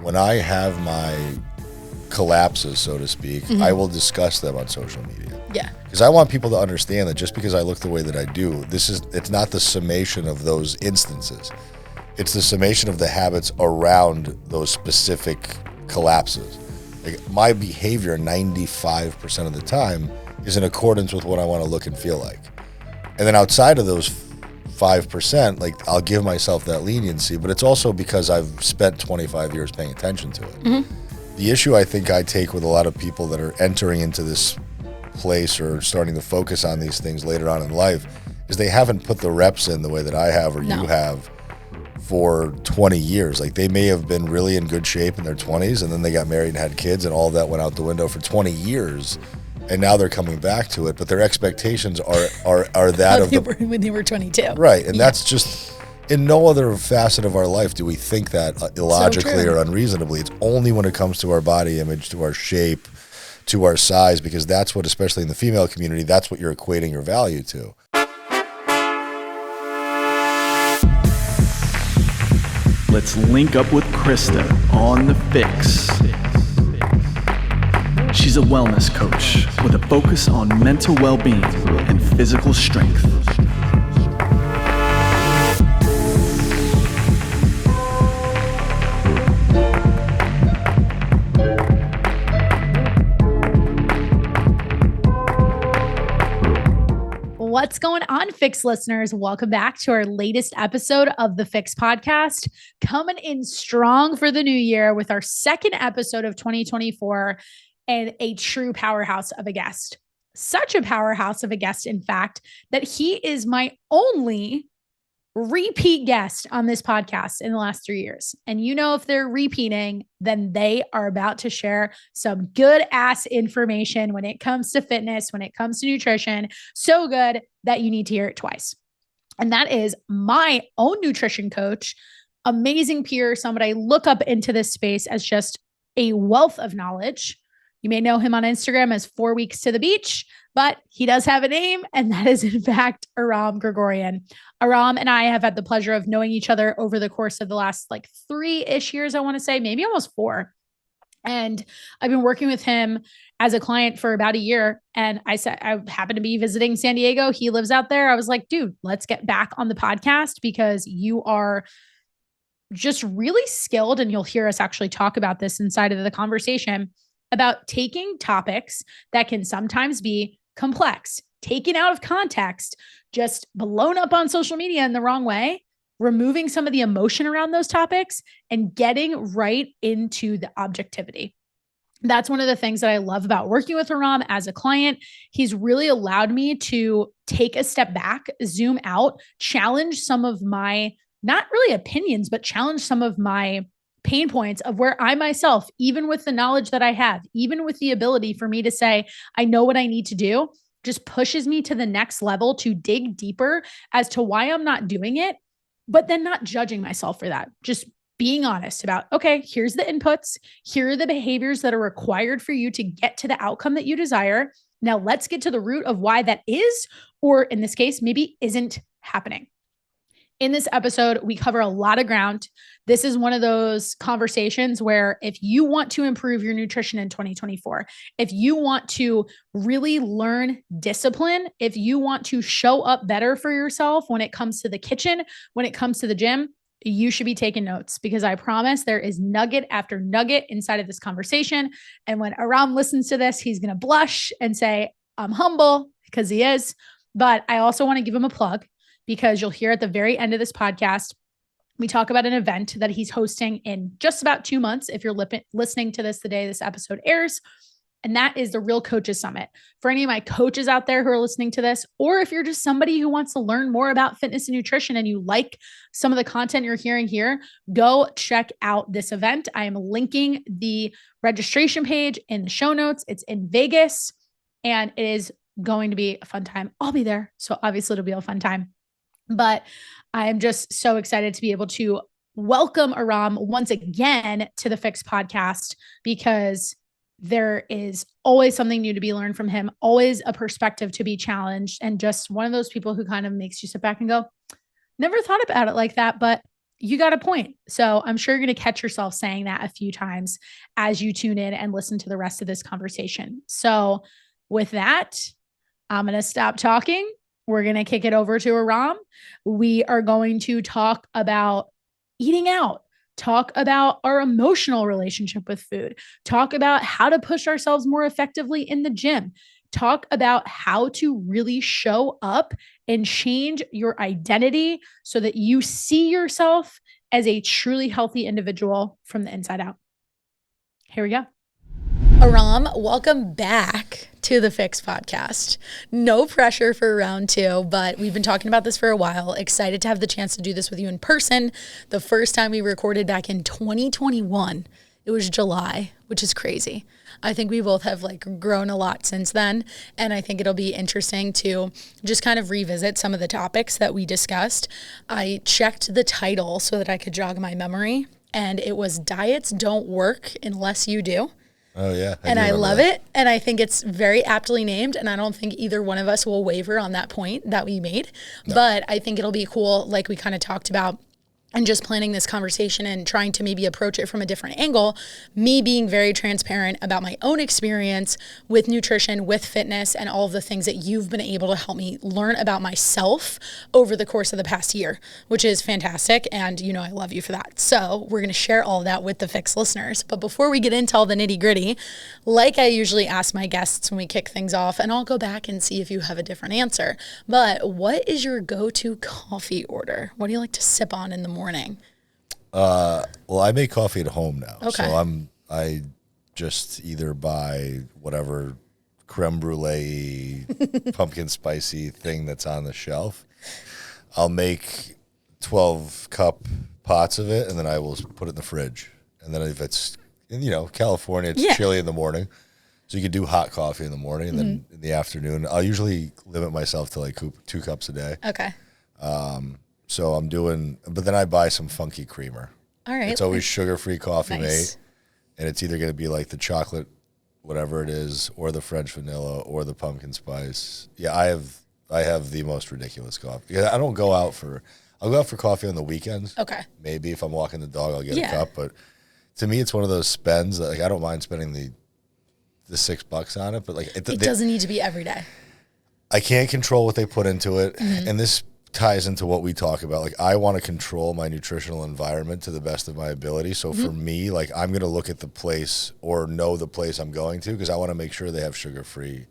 when I have my collapses, so to speak, I will discuss them on social media. Yeah. Because I want people to understand that just because I look the way that I do, it's not the summation of those instances. It's the summation of the habits around those specific collapses. Like, my behavior 95% of the time is in accordance with what I want to look and feel like. And then outside of those 5%, like, I'll give myself that leniency, but it's also because I've spent 25 years paying attention to it. The issue I think I take with a lot of people that are entering into this place or starting to focus on these things later on in life is they haven't put the reps in the way that I have or you have for 20 years. Like, they may have been really in good shape in their 20s and then they got married and had kids and all that went out the window for 20 years. And now they're coming back to it, but their expectations are that of when they were 22. Right, and that's just, in no other facet of our life do we think that illogically or unreasonably. It's only when it comes to our body image, to our shape, to our size, because that's what, especially in the female community, that's what you're equating your value to. Let's link up with Krysta on the Fix. She's a wellness coach with a focus on mental well-being and physical strength. What's going on, Fix listeners? Welcome back to our latest episode of the Fix podcast, coming in strong for the new year with our second episode of 2024 and a true powerhouse of a guest. Such a powerhouse of a guest, in fact, that he is my only repeat guest on this podcast in the last 3 years. And you know, if they're repeating, then they are about to share some good ass information when it comes to fitness, when it comes to nutrition. So good that you need to hear it twice. And that is my own nutrition coach, amazing peer, somebody I look up into this space as just a wealth of knowledge. You may know him on Instagram as 4 Weeks to the Beach, but he does have a name, and that is in fact Aram Grigorian. Aram and I have had the pleasure of knowing each other over the course of the last 3-ish years, I want to say, maybe almost 4. And I've been working with him as a client for about a year. And I said, I happened to be visiting San Diego. He lives out there. I was like, dude, let's get back on the podcast because you are just really skilled. And you'll hear us actually talk about this inside of the conversation about taking topics that can sometimes be complex, taken out of context, just blown up on social media in the wrong way, removing some of the emotion around those topics and getting right into the objectivity. That's one of the things that I love about working with Aram as a client. He's really allowed me to take a step back, zoom out, challenge some of my, not really opinions, but challenge some of my pain points of where I myself, even with the knowledge that I have, even with the ability for me to say, I know what I need to do, just pushes me to the next level to dig deeper as to why I'm not doing it, but then not judging myself for that. Just being honest about, okay, here's the inputs. Here are the behaviors that are required for you to get to the outcome that you desire. Now let's get to the root of why that is, or in this case, maybe isn't happening. In this episode, we cover a lot of ground. This is one of those conversations where if you want to improve your nutrition in 2024, if you want to really learn discipline, if you want to show up better for yourself when it comes to the kitchen, when it comes to the gym, you should be taking notes because I promise there is nugget after nugget inside of this conversation. And when Aram listens to this, he's going to blush and say, I'm humble, because he is. But I also want to give him a plug, because you'll hear at the very end of this podcast, we talk about an event that he's hosting in just about 2 months, if you're listening to this the day this episode airs. And that is the Real Coaches Summit. For any of my coaches out there who are listening to this, or if you're just somebody who wants to learn more about fitness and nutrition and you like some of the content you're hearing here, go check out this event. I am linking the registration page in the show notes. It's in Vegas, and it is going to be a fun time. I'll be there. So obviously it'll be a fun time. But I am just so excited to be able to welcome Aram once again to the Fix podcast, because there is always something new to be learned from him, always a perspective to be challenged, and just one of those people who kind of makes you sit back and go, never thought about it like that, but you got a point. So I'm sure you're going to catch yourself saying that a few times as you tune in and listen to the rest of this conversation. So with that, I'm going to stop talking. We're going to kick it over to Aram. We are going to talk about eating out, talk about our emotional relationship with food, talk about how to push ourselves more effectively in the gym, talk about how to really show up and change your identity so that you see yourself as a truly healthy individual from the inside out. Here we go. Aram, welcome back to the FYX podcast. No pressure for round two, but we've been talking about this for a while. Excited to have the chance to do this with you in person. The first time we recorded back in 2021, it was July, which is crazy. I think we both have grown a lot since then. And I think it'll be interesting to just kind of revisit some of the topics that we discussed. I checked the title so that I could jog my memory, and it was Diets Don't Work Unless You Do. Oh, yeah. I love it. And I think it's very aptly named. And I don't think either one of us will waver on that point that we made. No. But I think it'll be cool, like we kind of talked about, and just planning this conversation and trying to maybe approach it from a different angle, me being very transparent about my own experience with nutrition, with fitness, and all of the things that you've been able to help me learn about myself over the course of the past year, which is fantastic. And, I love you for that. So we're going to share all of that with the FYX listeners. But before we get into all the nitty gritty, like I usually ask my guests when we kick things off, and I'll go back and see if you have a different answer. But what is your go-to coffee order? What do you like to sip on in the morning? Well, I make coffee at home now. Okay. So I just either buy whatever creme brulee, pumpkin spicy thing that's on the shelf. I'll make 12 cup pots of it, and then I will put it in the fridge. And then if it's, California, it's chilly in the morning. So you can do hot coffee in the morning, and then in the afternoon, I'll usually limit myself to 2 cups a day. Okay. So but then I buy some funky creamer. All right. It's always sugar-free coffee Nice. mate, and it's either going to be the chocolate, whatever it is, or the French vanilla, or the pumpkin spice. Yeah, I have the most ridiculous coffee. Yeah, I'll go out for coffee on the weekends. Okay. Maybe if I'm walking the dog, I'll get a cup. But to me, it's one of those spends that I don't mind spending the $6 on it, but it doesn't need to be every day. I can't control what they put into it, and this ties into what we talk about. I want to control my nutritional environment to the best of my ability. So for me, I'm going to look at the place or know the place I'm going to, because I want to make sure they have sugar-free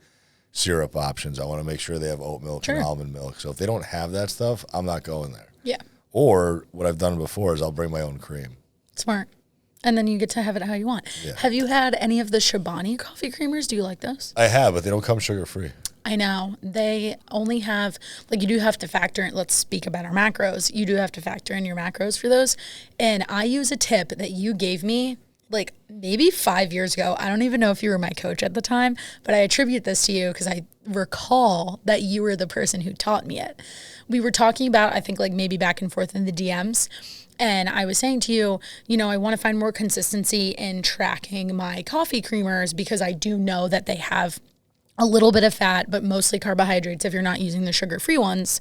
syrup options. I want to make sure they have oat milk and almond milk. So if they don't have that stuff, I'm not going there. Yeah. Or what I've done before is I'll bring my own cream. Smart. And then you get to have it how you want. Yeah. Have you had any of the Chobani coffee creamers? Do you like those? I have, but they don't come sugar-free. I know. They only have, you do have to factor in, let's speak about our macros. You do have to factor in your macros for those. And I use a tip that you gave me maybe 5 years ago. I don't even know if you were my coach at the time, but I attribute this to you because I recall that you were the person who taught me it. We were talking about, I think maybe back and forth in the DMs. And I was saying to you, I want to find more consistency in tracking my coffee creamers because I do know that they have a little bit of fat, but mostly carbohydrates if you're not using the sugar-free ones.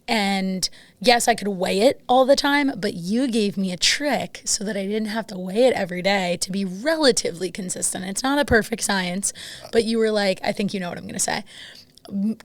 And yes, I could weigh it all the time, but you gave me a trick so that I didn't have to weigh it every day to be relatively consistent. It's not a perfect science, but you were I think you know what I'm going to say.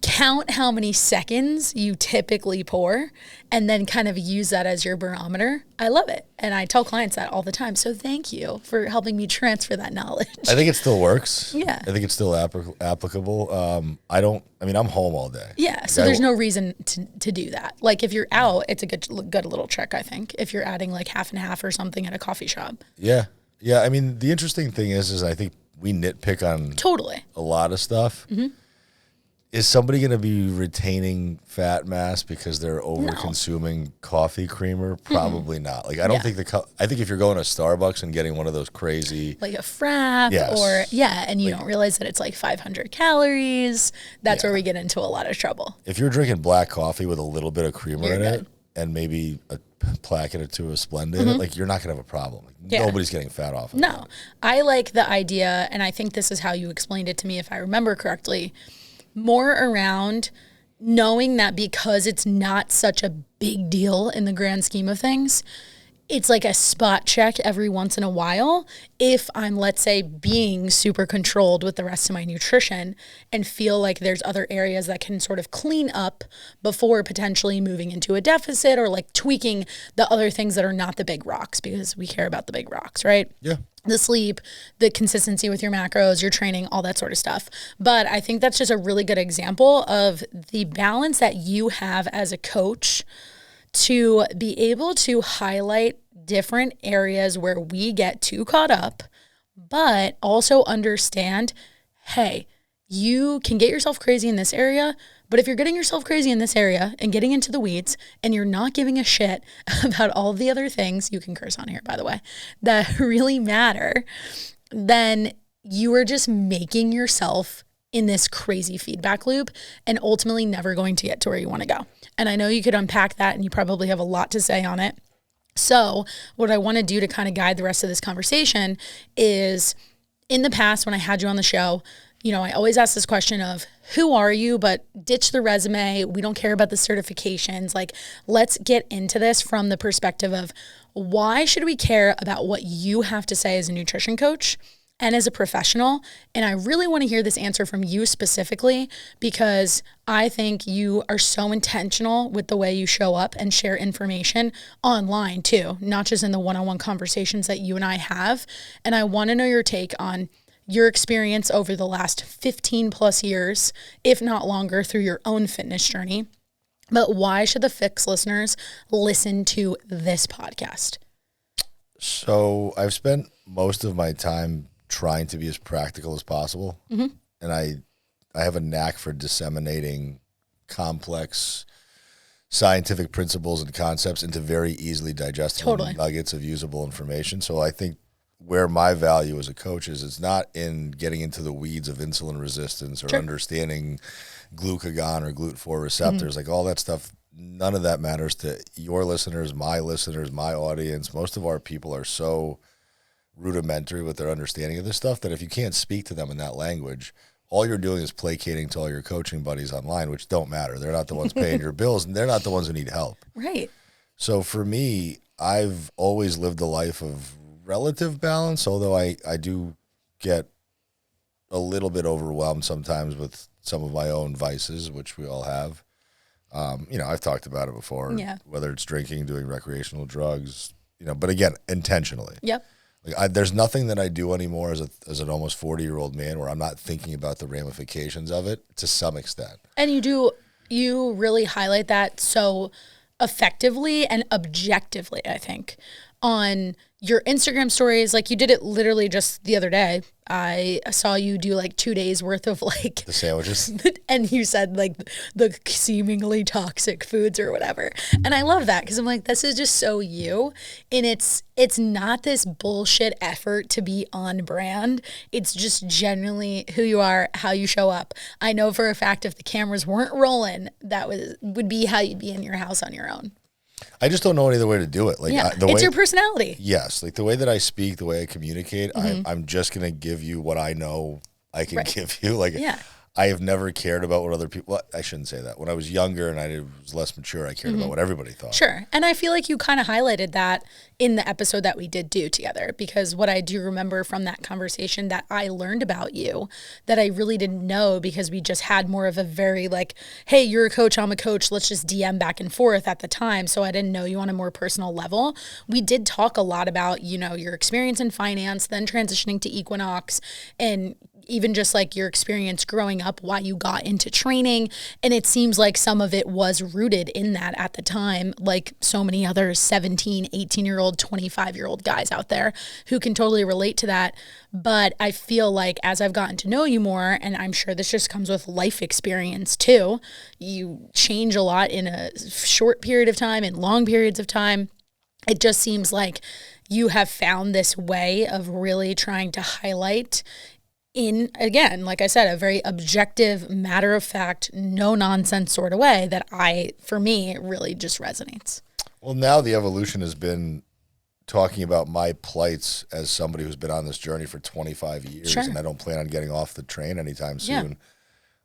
Count how many seconds you typically pour and then kind of use that as your barometer. I love it. And I tell clients that all the time. So thank you for helping me transfer that knowledge. I think it still works. Yeah. I think it's still applicable. I'm home all day. Yeah. So there's no reason to do that. If you're out, it's a good little trick, I think, if you're adding half and half or something at a coffee shop. Yeah. Yeah. The interesting thing is I think we nitpick on totally a lot of stuff. Mm-hmm. Is somebody going to be retaining fat mass because they're over-consuming coffee creamer? Probably not. I don't think I think if you're going to Starbucks and getting one of those crazy... a frap and you don't realize that it's 500 calories, that's where we get into a lot of trouble. If you're drinking black coffee with a little bit of creamer in it and maybe a placket or two of Splenda in it, you're not going to have a problem. Nobody's getting fat off of it. No. I like the idea, and I think this is how you explained it to me if I remember correctly, more around knowing that because it's not such a big deal in the grand scheme of things, it's like a spot check every once in a while if I'm, let's say, being super controlled with the rest of my nutrition and feel like there's other areas that can sort of clean up before potentially moving into a deficit or like tweaking the other things that are not the big rocks, because we care about the big rocks, right? Yeah. The sleep, the consistency with your macros, your training, all that sort of stuff. But I think that's just a really good example of the balance that you have as a coach to be able to highlight different areas where we get too caught up, but also understand, hey, you can get yourself crazy in this area, but if you're getting yourself crazy in this area and getting into the weeds and you're not giving a shit about all the other things, you can curse on here, by the way, that really matter, then you are just making yourself in this crazy feedback loop and ultimately never going to get to where you want to go. And I know you could unpack that and you probably have a lot to say on it. So what I want to do to kind of guide the rest of this conversation is, in the past when I had you on the show, you know, I always ask this question of who are you, but ditch the resume. We don't care about the certifications. Like, let's get into this from the perspective of why should we care about what you have to say as a nutrition coach and as a professional? And I really want to hear this answer from you specifically, because I think you are so intentional with the way you show up and share information online too, not just in the one-on-one conversations that you and I have. And I want to know your take on your experience over the last 15 plus years, if not longer, through your own fitness journey. But why should the FYX listeners listen to this podcast? So I've spent most of my time trying to be as practical as possible. Mm-hmm. And I have a knack for disseminating complex scientific principles and concepts into very easily digestible nuggets of usable information. So I think where my value as a coach is, it's not in getting into the weeds of insulin resistance or understanding glucagon or GLUT4 receptors, like all that stuff. None of that matters to your listeners, my audience. Most of our people are so rudimentary with their understanding of this stuff that if you can't speak to them in that language, all you're doing is placating to all your coaching buddies online, which don't matter. They're not the ones paying your bills, and they're not the ones who need help. Right. So for me, I've always lived a life of relative balance, although I do get a little bit overwhelmed sometimes with some of my own vices, which we all have. You know, I've talked about it before, whether it's drinking, doing recreational drugs, you know, but again, intentionally. Yep. Like there's nothing that I do anymore as an almost 40-year-old man where I'm not thinking about the ramifications of it to some extent. And you really highlight that so effectively and objectively, I think, on your Instagram stories. Like, you did it literally just the other day. I saw you do like 2 days worth of like the sandwiches, and you said like the seemingly toxic foods or whatever. And I love that because I'm like, this is just so you. And it's not this bullshit effort to be on brand. It's just genuinely who you are, how you show up. I know for a fact if the cameras weren't rolling, that would be how you'd be in your house on your own. I just don't know any other way to do it. Like, it's your personality. Yes. Like the way that I speak, the way I communicate, I'm just going to give you what I know I can give you. Like, I have never cared about what other people, well, I shouldn't say that. When I was younger and I was less mature, I cared about what everybody thought. Sure. And I feel like you kind of highlighted that in the episode that we did do together, because what I do remember from that conversation that I learned about you that I really didn't know, because we just had more of a very like, hey, you're a coach, I'm a coach, let's just DM back and forth at the time. So I didn't know you on a more personal level. We did talk a lot about, you know, your experience in finance, then transitioning to Equinox, and even just like your experience growing up, why you got into training. And it seems like some of it was rooted in that at the time, like so many other 17, 18-year-old, 25-year-old guys out there who can totally relate to that. But I feel like as I've gotten to know you more, and I'm sure this just comes with life experience too, you change a lot in a short period of time and long periods of time. It just seems like you have found this way of really trying to highlight in, again, like I said, a very objective, matter-of-fact, no-nonsense sort of way that for me, it really just resonates. Well, now the evolution has been talking about my plights as somebody who's been on this journey for 25 years, and I don't plan on getting off the train anytime soon.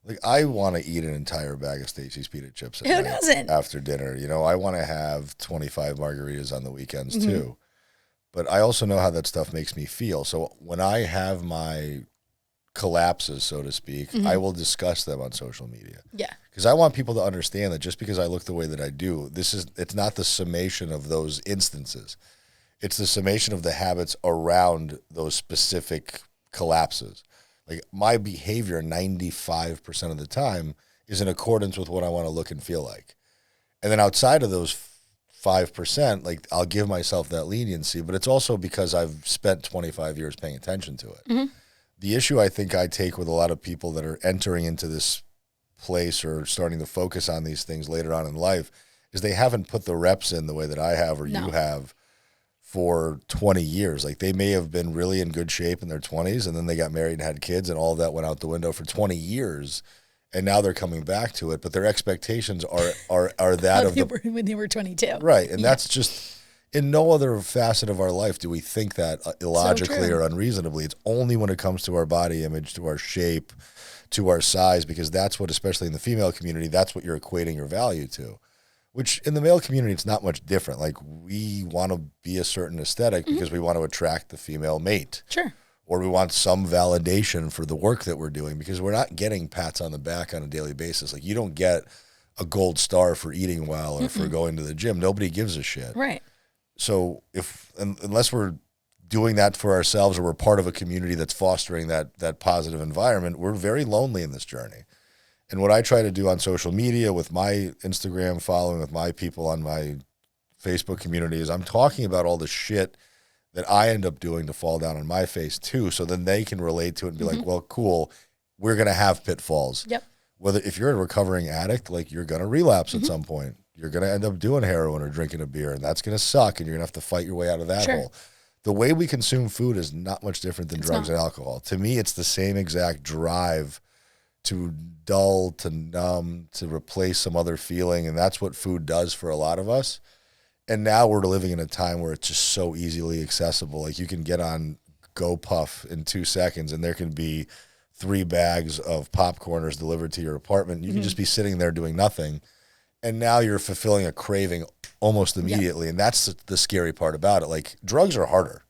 Like, I want to eat an entire bag of Stacy's pita chips at Who night doesn't? after dinner. You know, I want to have 25 margaritas on the weekends too. But I also know how that stuff makes me feel. So when I have my collapses, so to speak, I will discuss them on social media. Yeah. Because I want people to understand that just because I look the way that I do, it's not the summation of those instances. It's the summation of the habits around those specific collapses. Like, my behavior 95% of the time is in accordance with what I want to look and feel like. And then outside of those 5%, like, I'll give myself that leniency, but it's also because I've spent 25 years paying attention to it. The issue I think I take with a lot of people that are entering into this place or starting to focus on these things later on in life is they haven't put the reps in the way that I have or you have for 20 years. Like, they may have been really in good shape in their 20s, and then they got married and had kids, and all of that went out the window for 20 years, and now they're coming back to it, but their expectations are that of when they were 22. Right, and that's just, in no other facet of our life do we think that illogically or unreasonably. It's only when it comes to our body image, to our shape, to our size, because that's what, especially in the female community, that's what you're equating your value to. Which in the male community, it's not much different. Like, we want to be a certain aesthetic because we want to attract the female mate. Sure. Or we want some validation for the work that we're doing, because we're not getting pats on the back on a daily basis. Like, you don't get a gold star for eating well or for going to the gym. Nobody gives a shit. Right. So unless we're doing that for ourselves or we're part of a community that's fostering that positive environment, we're very lonely in this journey. And what I try to do on social media with my Instagram following, with my people on my Facebook community, is I'm talking about all the shit that I end up doing to fall down on my face too. So then they can relate to it and be like, well, cool, we're going to have pitfalls. Yep. Whether if you're a recovering addict, like, you're going to relapse at some point. You're going to end up doing heroin or drinking a beer, and that's going to suck, and you're going to have to fight your way out of that hole. The way we consume food is not much different than drugs and alcohol. To me, it's the same exact drive to dull, to numb, to replace some other feeling, and that's what food does for a lot of us. And now we're living in a time where it's just so easily accessible. Like, you can get on GoPuff in 2 seconds, and there can be 3 bags of popcorners delivered to your apartment. You can just be sitting there doing nothing, and now you're fulfilling a craving almost immediately. And that's the scary part about it. Like, drugs are harder.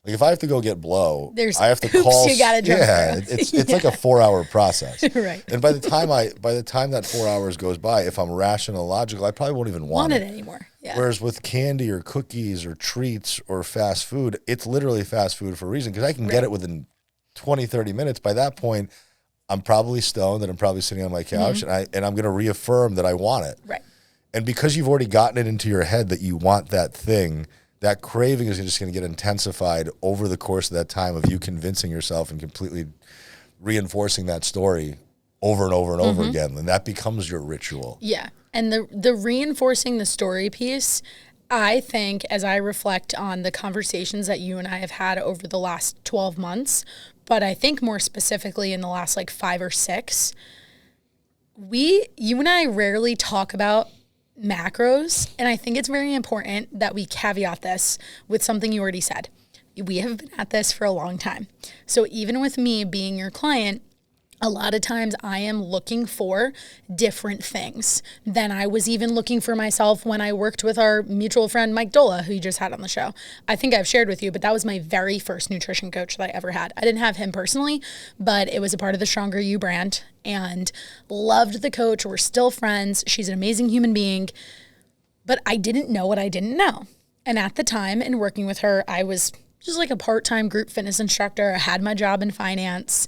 Like, if I have to go get blow, I have to call. You gotta jump through. It's like a 4-hour process. Right. And by the time that 4 hours goes by, if I'm rational and logical, I probably won't even want it anymore. Yeah. Whereas with candy or cookies or treats or fast food, it's literally fast food for a reason, because I can get it within 20, 30 minutes. By that point, I'm probably stoned and I'm probably sitting on my couch, and I'm going to reaffirm that I want it. Right. And because you've already gotten it into your head that you want that thing, that craving is just going to get intensified over the course of that time of you convincing yourself and completely reinforcing that story over and over and over again. And that becomes your ritual. Yeah. And the reinforcing the story piece, I think, as I reflect on the conversations that you and I have had over the last 12 months, but I think more specifically in the last 5 or 6, you and I rarely talk about macros, and I think it's very important that we caveat this with something you already said. We have been at this for a long time. So even with me being your client, a lot of times I am looking for different things than I was even looking for myself when I worked with our mutual friend, Mike Dola, who you just had on the show. I think I've shared with you, but that was my very first nutrition coach that I ever had. I didn't have him personally, but it was a part of the Stronger You brand, and loved the coach. We're still friends. She's an amazing human being, but I didn't know what I didn't know. And at the time, in working with her, I was just like a part-time group fitness instructor. I had my job in finance.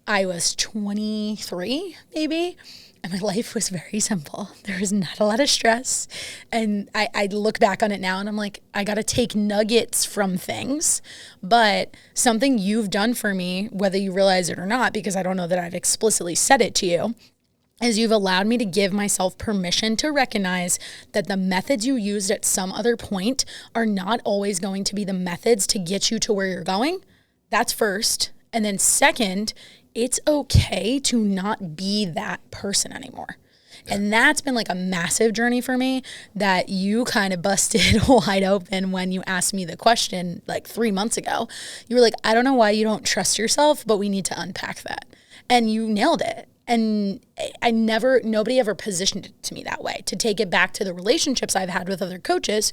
I was 23, maybe, and my life was very simple. There was not a lot of stress, and I look back on it now, and I'm like, I got to take nuggets from things, but something you've done for me, whether you realize it or not, because I don't know that I've explicitly said it to you, is you've allowed me to give myself permission to recognize that the methods you used at some other point are not always going to be the methods to get you to where you're going. That's first. And then second, it's okay to not be that person anymore. And that's been a massive journey for me that you kind of busted wide open when you asked me the question 3 months ago. You were like, I don't know why you don't trust yourself, but we need to unpack that. And you nailed it. And nobody ever positioned it to me that way. To take it back to the relationships I've had with other coaches,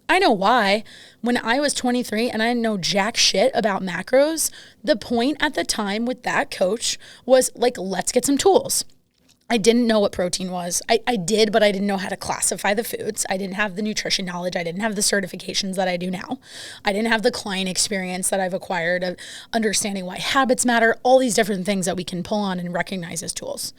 I know why. When I was 23 and I didn't know jack shit about macros, the point at the time with that coach was like, let's get some tools. I didn't know what protein was. I did, but I didn't know how to classify the foods. I didn't have the nutrition knowledge. I didn't have the certifications that I do now. I didn't have the client experience that I've acquired of understanding why habits matter, all these different things that we can pull on and recognize as tools.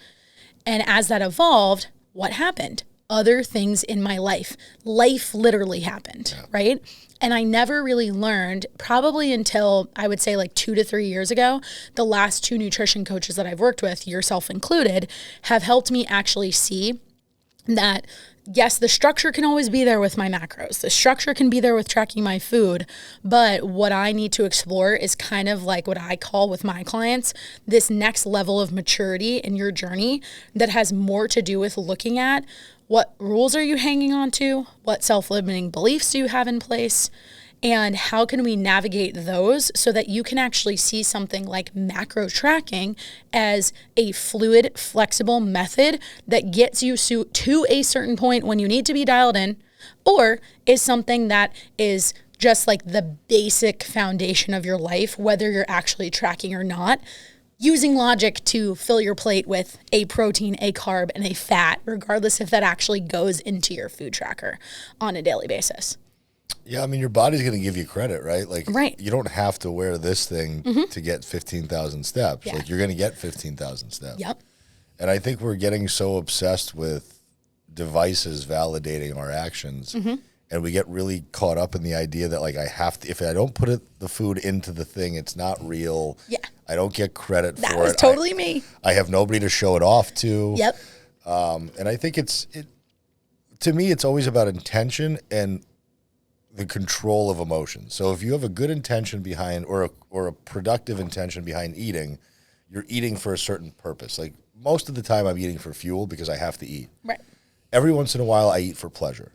And as that evolved, what happened? Other things in my life literally happened, right? And I never really learned, probably until I would say like 2 to 3 years ago, the last 2 nutrition coaches that I've worked with, yourself included, have helped me actually see that, yes, the structure can always be there with my macros. The structure can be there with tracking my food. But what I need to explore is kind of like what I call with my clients, this next level of maturity in your journey that has more to do with looking at what rules are you hanging on to? What self-limiting beliefs do you have in place? And how can we navigate those so that you can actually see something like macro tracking as a fluid, flexible method that gets you to a certain point when you need to be dialed in, or is something that is just like the basic foundation of your life, whether you're actually tracking or not, using logic to fill your plate with a protein, a carb, and a fat, regardless if that actually goes into your food tracker on a daily basis. Yeah, I mean, your body's going to give you credit, right? Like, right. You don't have to wear this thing to get 15,000 steps. Yeah. Like, you're going to get 15,000 steps. Yep. And I think we're getting so obsessed with devices validating our actions. And we get really caught up in the idea that, like, I have to, if I don't put the food into the thing, it's not real. Yeah. I don't get credit for it. That was totally me. I have nobody to show it off to. Yep. And I think to me, it's always about intention and the control of emotion. So if you have a good intention behind, or a productive intention behind eating, you're eating for a certain purpose. Like, most of the time I'm eating for fuel because I have to eat. Right. Every once in a while I eat for pleasure.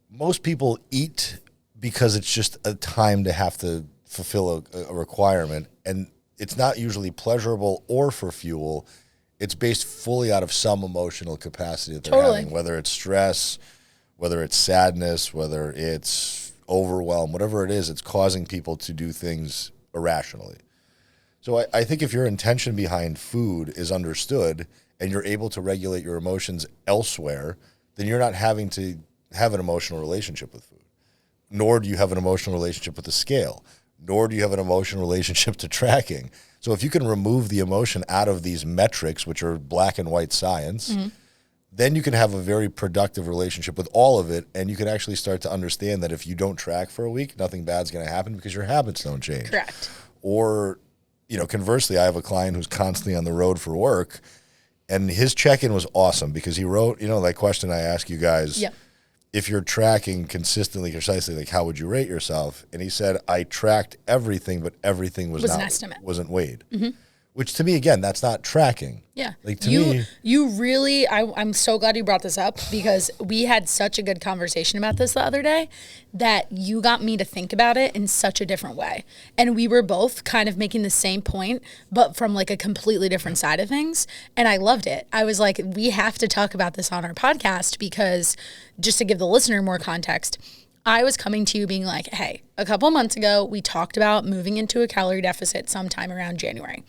Most people eat because it's just a time to have to fulfill a requirement, and it's not usually pleasurable or for fuel. It's based fully out of some emotional capacity that they're having, whether it's stress, whether it's sadness, whether it's overwhelm, whatever it is, it's causing people to do things irrationally. So I think if your intention behind food is understood and you're able to regulate your emotions elsewhere, then you're not having to have an emotional relationship with food, nor do you have an emotional relationship with the scale, nor do you have an emotional relationship to tracking. So if you can remove the emotion out of these metrics, which are black and white science, then you can have a very productive relationship with all of it, and you can actually start to understand that if you don't track for a week, nothing bad's going to happen because your habits don't change. Correct. Or, conversely, I have a client who's constantly on the road for work, and his check-in was awesome because he wrote, that question I ask you guys, if you're tracking consistently, precisely, like, how would you rate yourself? And he said, I tracked everything, but everything was an estimate. Wasn't weighed. Which to me, again, that's not tracking. Yeah. Like, to me, you really, I'm so glad you brought this up because we had such a good conversation about this the other day that you got me to think about it in such a different way. And we were both kind of making the same point, but from like a completely different side of things. And I loved it. I was like, we have to talk about this on our podcast because, just to give the listener more context, I was coming to you being like, hey, a couple months ago, we talked about moving into a calorie deficit sometime around January.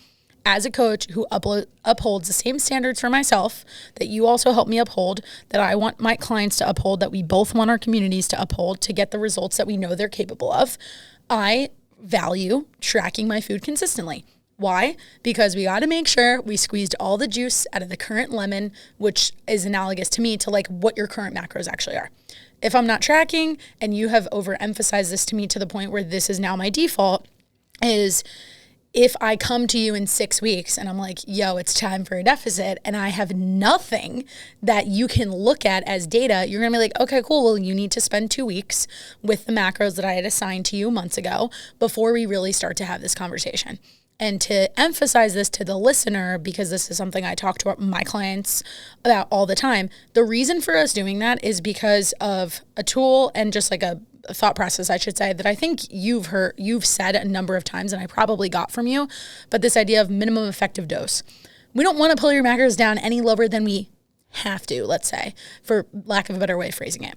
As a coach who upholds the same standards for myself that you also help me uphold, that I want my clients to uphold, that we both want our communities to uphold to get the results that we know they're capable of, I value tracking my food consistently. Why? Because we got to make sure we squeezed all the juice out of the current lemon, which is analogous to me to like what your current macros actually are. If I'm not tracking, and you have overemphasized this to me to the point where this is now my default, is if I come to you in 6 weeks and I'm like, yo, it's time for a deficit, and I have nothing that you can look at as data, you're going to be like, okay, cool. Well, you need to spend 2 weeks with the macros that I had assigned to you months ago before we really start to have this conversation. And to emphasize this to the listener, because this is something I talk to my clients about all the time, the reason for us doing that is because of a tool and just like a thought process, I should say, that I think you've said a number of times, and I probably got from you, but this idea of minimum effective dose. we don't want to pull your macros down any lower than we have to, let's say, for lack of a better way of phrasing it.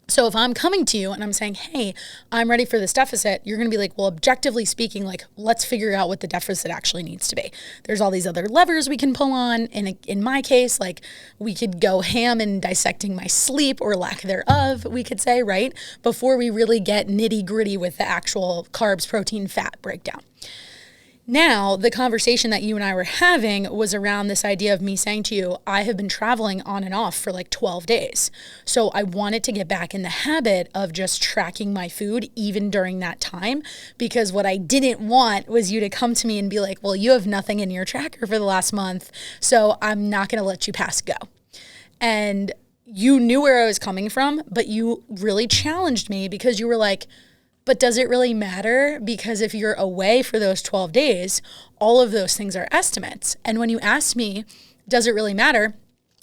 So if I'm coming to you and I'm saying, hey, I'm ready for this deficit, you're going to be like, well, objectively speaking, like, let's figure out what the deficit actually needs to be. There's all these other levers we can pull on. And in my case, like, we could go ham in dissecting my sleep or lack thereof, we could say, right? Before we really get nitty gritty with the actual carbs, protein, fat breakdown. Now, the conversation that you and I were having was around this idea of me saying to you, I have been traveling on and off for like 12 days. So I wanted to get back in the habit of just tracking my food even during that time, because what I didn't want was you to come to me and be like, well, you have nothing in your tracker for the last month, so I'm not going to let you pass go. And you knew where I was coming from, but you really challenged me because you were like, but does it really matter? Because if you're away for those 12 days, all of those things are estimates. And when you asked me, does it really matter?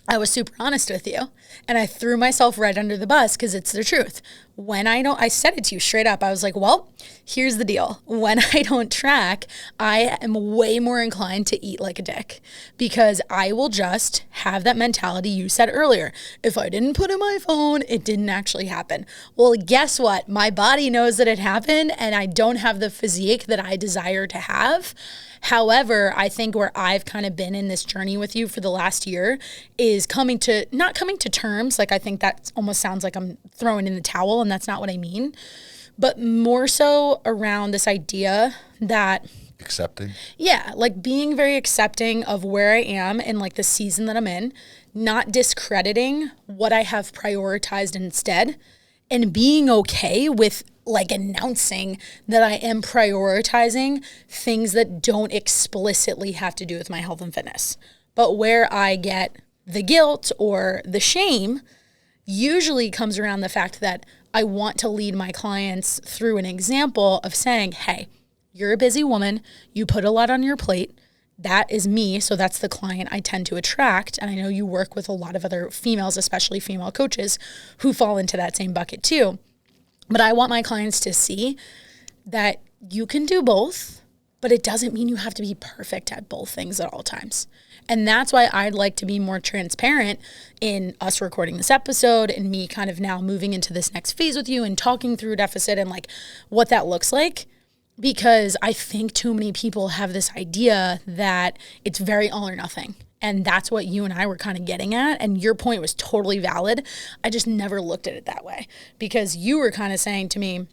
I was super honest with you. And I threw myself right under the bus because it's the truth. When I said it to you straight up. I was like, well, here's the deal. When I don't track, I am way more inclined to eat like a dick because I will just have that mentality you said earlier. If I didn't put in my phone, it didn't actually happen. Well, guess what? My body knows that it happened and I don't have the physique that I desire to have. However, I think where I've kind of been in this journey with you for the last year is not coming to terms. Like, I think that almost sounds like I'm throwing in the towel, and that's not what I mean. But more so around this idea that accepting. Yeah, like being very accepting of where I am and like the season that I'm in, not discrediting what I have prioritized instead, and being okay with like announcing that I am prioritizing things that don't explicitly have to do with my health and fitness. But where I get the guilt or the shame usually comes around the fact that I want to lead my clients through an example of saying, hey, you're a busy woman. You put a lot on your plate. That is me. So that's the client I tend to attract. And I know you work with a lot of other females, especially female coaches, who fall into that same bucket too. But I want my clients to see that you can do both, but it doesn't mean you have to be perfect at both things at all times. And that's why I'd like to be more transparent in us recording this episode and me kind of now moving into this next phase with you and talking through deficit and like what that looks like. Because I think too many people have this idea that it's very all or nothing. And that's what you and I were kind of getting at. And your point was totally valid. I just never looked at it that way because you were kind of saying to me,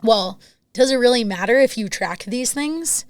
well, does it really matter if you track these things?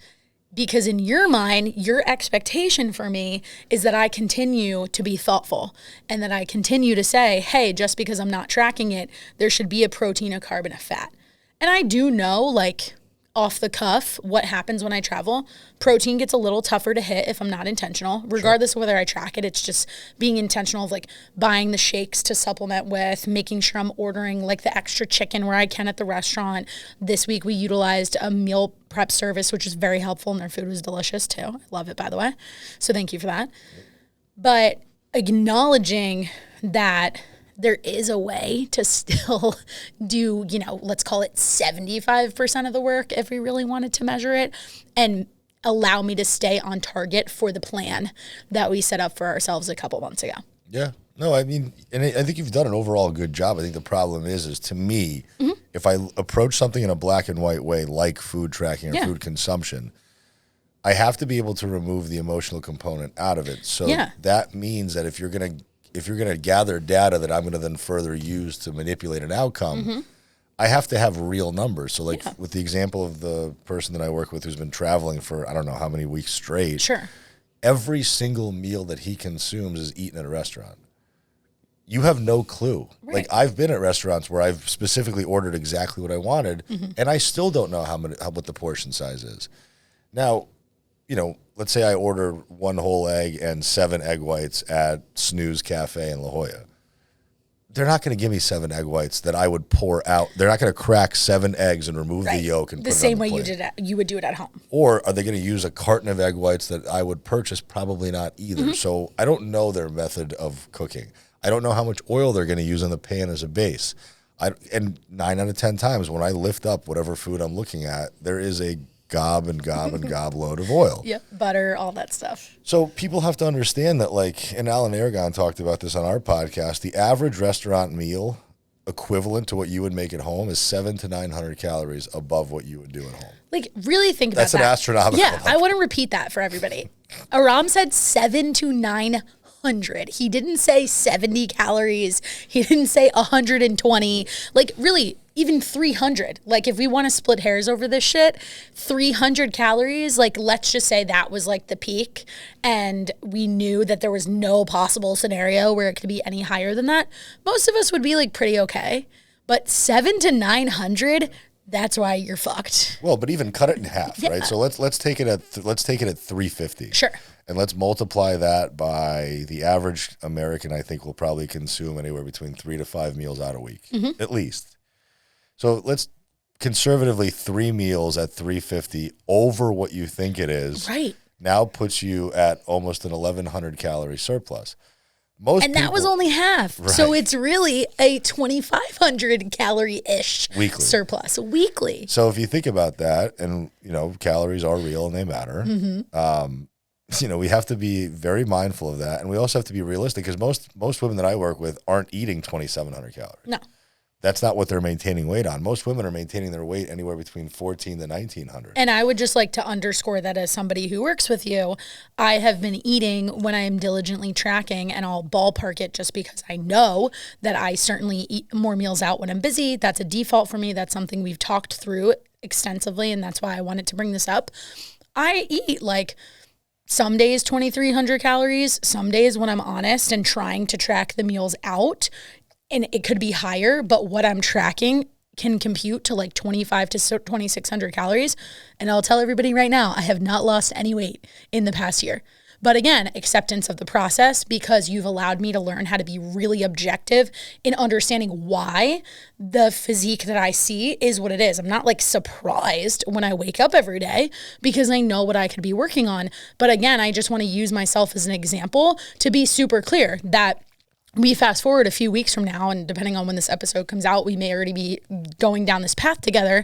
Because in your mind, your expectation for me is that I continue to be thoughtful and that I continue to say, hey, just because I'm not tracking it, there should be a protein, a carb, and a fat. And I do know, like, off the cuff, what happens when I travel. Protein gets a little tougher to hit if I'm not intentional, regardless of whether I track it. It's just being intentional of like buying the shakes to supplement with, making sure I'm ordering like the extra chicken where I can at the restaurant. This week we utilized a meal prep service, which is very helpful, and their food was delicious too. I love it, by the way. So thank you for that. But acknowledging that there is a way to still do, let's call it 75% of the work if we really wanted to measure it, and allow me to stay on target for the plan that we set up for ourselves a couple months ago. Yeah. No, I mean, and I think you've done an overall good job. I think the problem is to me, if I approach something in a black and white way, like food tracking or food consumption, I have to be able to remove the emotional component out of it. So that means that if you're going to gather data that I'm going to then further use to manipulate an outcome, I have to have real numbers. So like with the example of the person that I work with who's been traveling for I don't know how many weeks straight. Sure. Every single meal that he consumes is eaten at a restaurant. You have no clue. Right. Like I've been at restaurants where I've specifically ordered exactly what I wanted, and I still don't know what the portion size is. Now, let's say I order 1 whole egg and 7 egg whites at Snooze Cafe in La Jolla. They're not going to give me 7 egg whites that I would pour out. They're not going to crack 7 eggs and remove the yolk and put it on the same way plate. you would do it at home. Or are they going to use a carton of egg whites that I would purchase? Probably not either. So I don't know their method of cooking. I don't know how much oil they're going to use on the pan as a base. And 9 out of 10 times when I lift up whatever food I'm looking at, there is a gob and gob and gob load of oil. Yep, butter, all that stuff. So people have to understand that, like, and Alan Aragon talked about this on our podcast, the average restaurant meal equivalent to what you would make at home is 700 to 900 calories above what you would do at home. Like, really think about that. That's an astronomical Yeah, number. I want to repeat that for everybody. Aram said 700 to 900. He didn't say 70 calories. He didn't say 120. Like, really, even 300. Like, if we want to split hairs over this shit, 300 calories, like, let's just say that was like the peak. And we knew that there was no possible scenario where it could be any higher than that. Most of us would be like pretty okay. But 700 to 900, that's why you're fucked. Well, but even cut it in half, right? So let's take it at 350. Sure. And let's multiply that by the average American. I think will probably consume anywhere between 3 to 5 meals out a week, at least. So let's conservatively 3 meals at 350 over what you think it is. Right. Now puts you at almost an 1,100 calorie surplus. That was only half. Right. So it's really a 2,500 calorie-ish surplus weekly. So if you think about that, and, you know, calories are real and they matter, you know, we have to be very mindful of that. And we also have to be realistic because most women that I work with aren't eating 2,700 calories. No. That's not what they're maintaining weight on. Most women are maintaining their weight anywhere between 1,400 to 1,900. And I would just like to underscore that as somebody who works with you, I have been eating when I am diligently tracking, and I'll ballpark it just because I know that I certainly eat more meals out when I'm busy. That's a default for me. That's something we've talked through extensively, and that's why I wanted to bring this up. I eat like some days 2,300 calories, some days when I'm honest and trying to track the meals out, and it could be higher, but what I'm tracking can compute to like 25 to 2,600 calories. And I'll tell everybody right now, I have not lost any weight in the past year. But again, acceptance of the process, because you've allowed me to learn how to be really objective in understanding why the physique that I see is what it is. I'm not like surprised when I wake up every day because I know what I could be working on. But again, I just want to use myself as an example to be super clear that we fast forward a few weeks from now, and depending on when this episode comes out, we may already be going down this path together.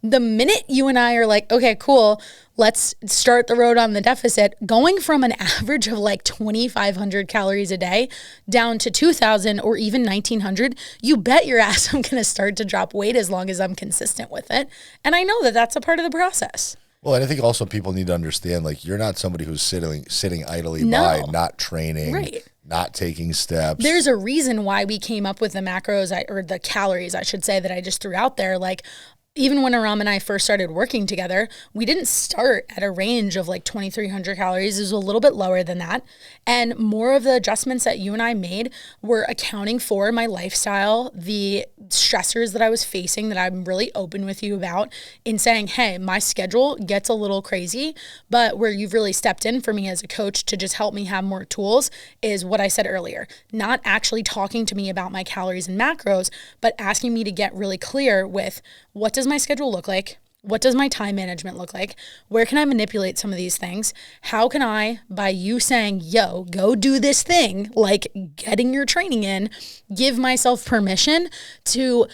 The minute you and I are like, okay, cool, let's start the road on the deficit, going from an average of like 2,500 calories a day down to 2,000 or even 1,900, you bet your ass I'm going to start to drop weight as long as I'm consistent with it. And I know that that's a part of the process. Well, and I think also people need to understand, like, you're not somebody who's sitting idly by, not training. Right. Not taking steps. There's a reason why we came up with the macros, or the calories, I should say, that I just threw out there. Like, even when Aram and I first started working together, we didn't start at a range of like 2,300 calories. It was a little bit lower than that. And more of the adjustments that you and I made were accounting for my lifestyle, the stressors that I was facing that I'm really open with you about, in saying, hey, my schedule gets a little crazy, but where you've really stepped in for me as a coach to just help me have more tools is what I said earlier, not actually talking to me about my calories and macros, but asking me to get really clear with, what does my schedule look like? What does my time management look like? Where can I manipulate some of these things? How can I, by you saying, yo, go do this thing, like getting your training in, give myself permission to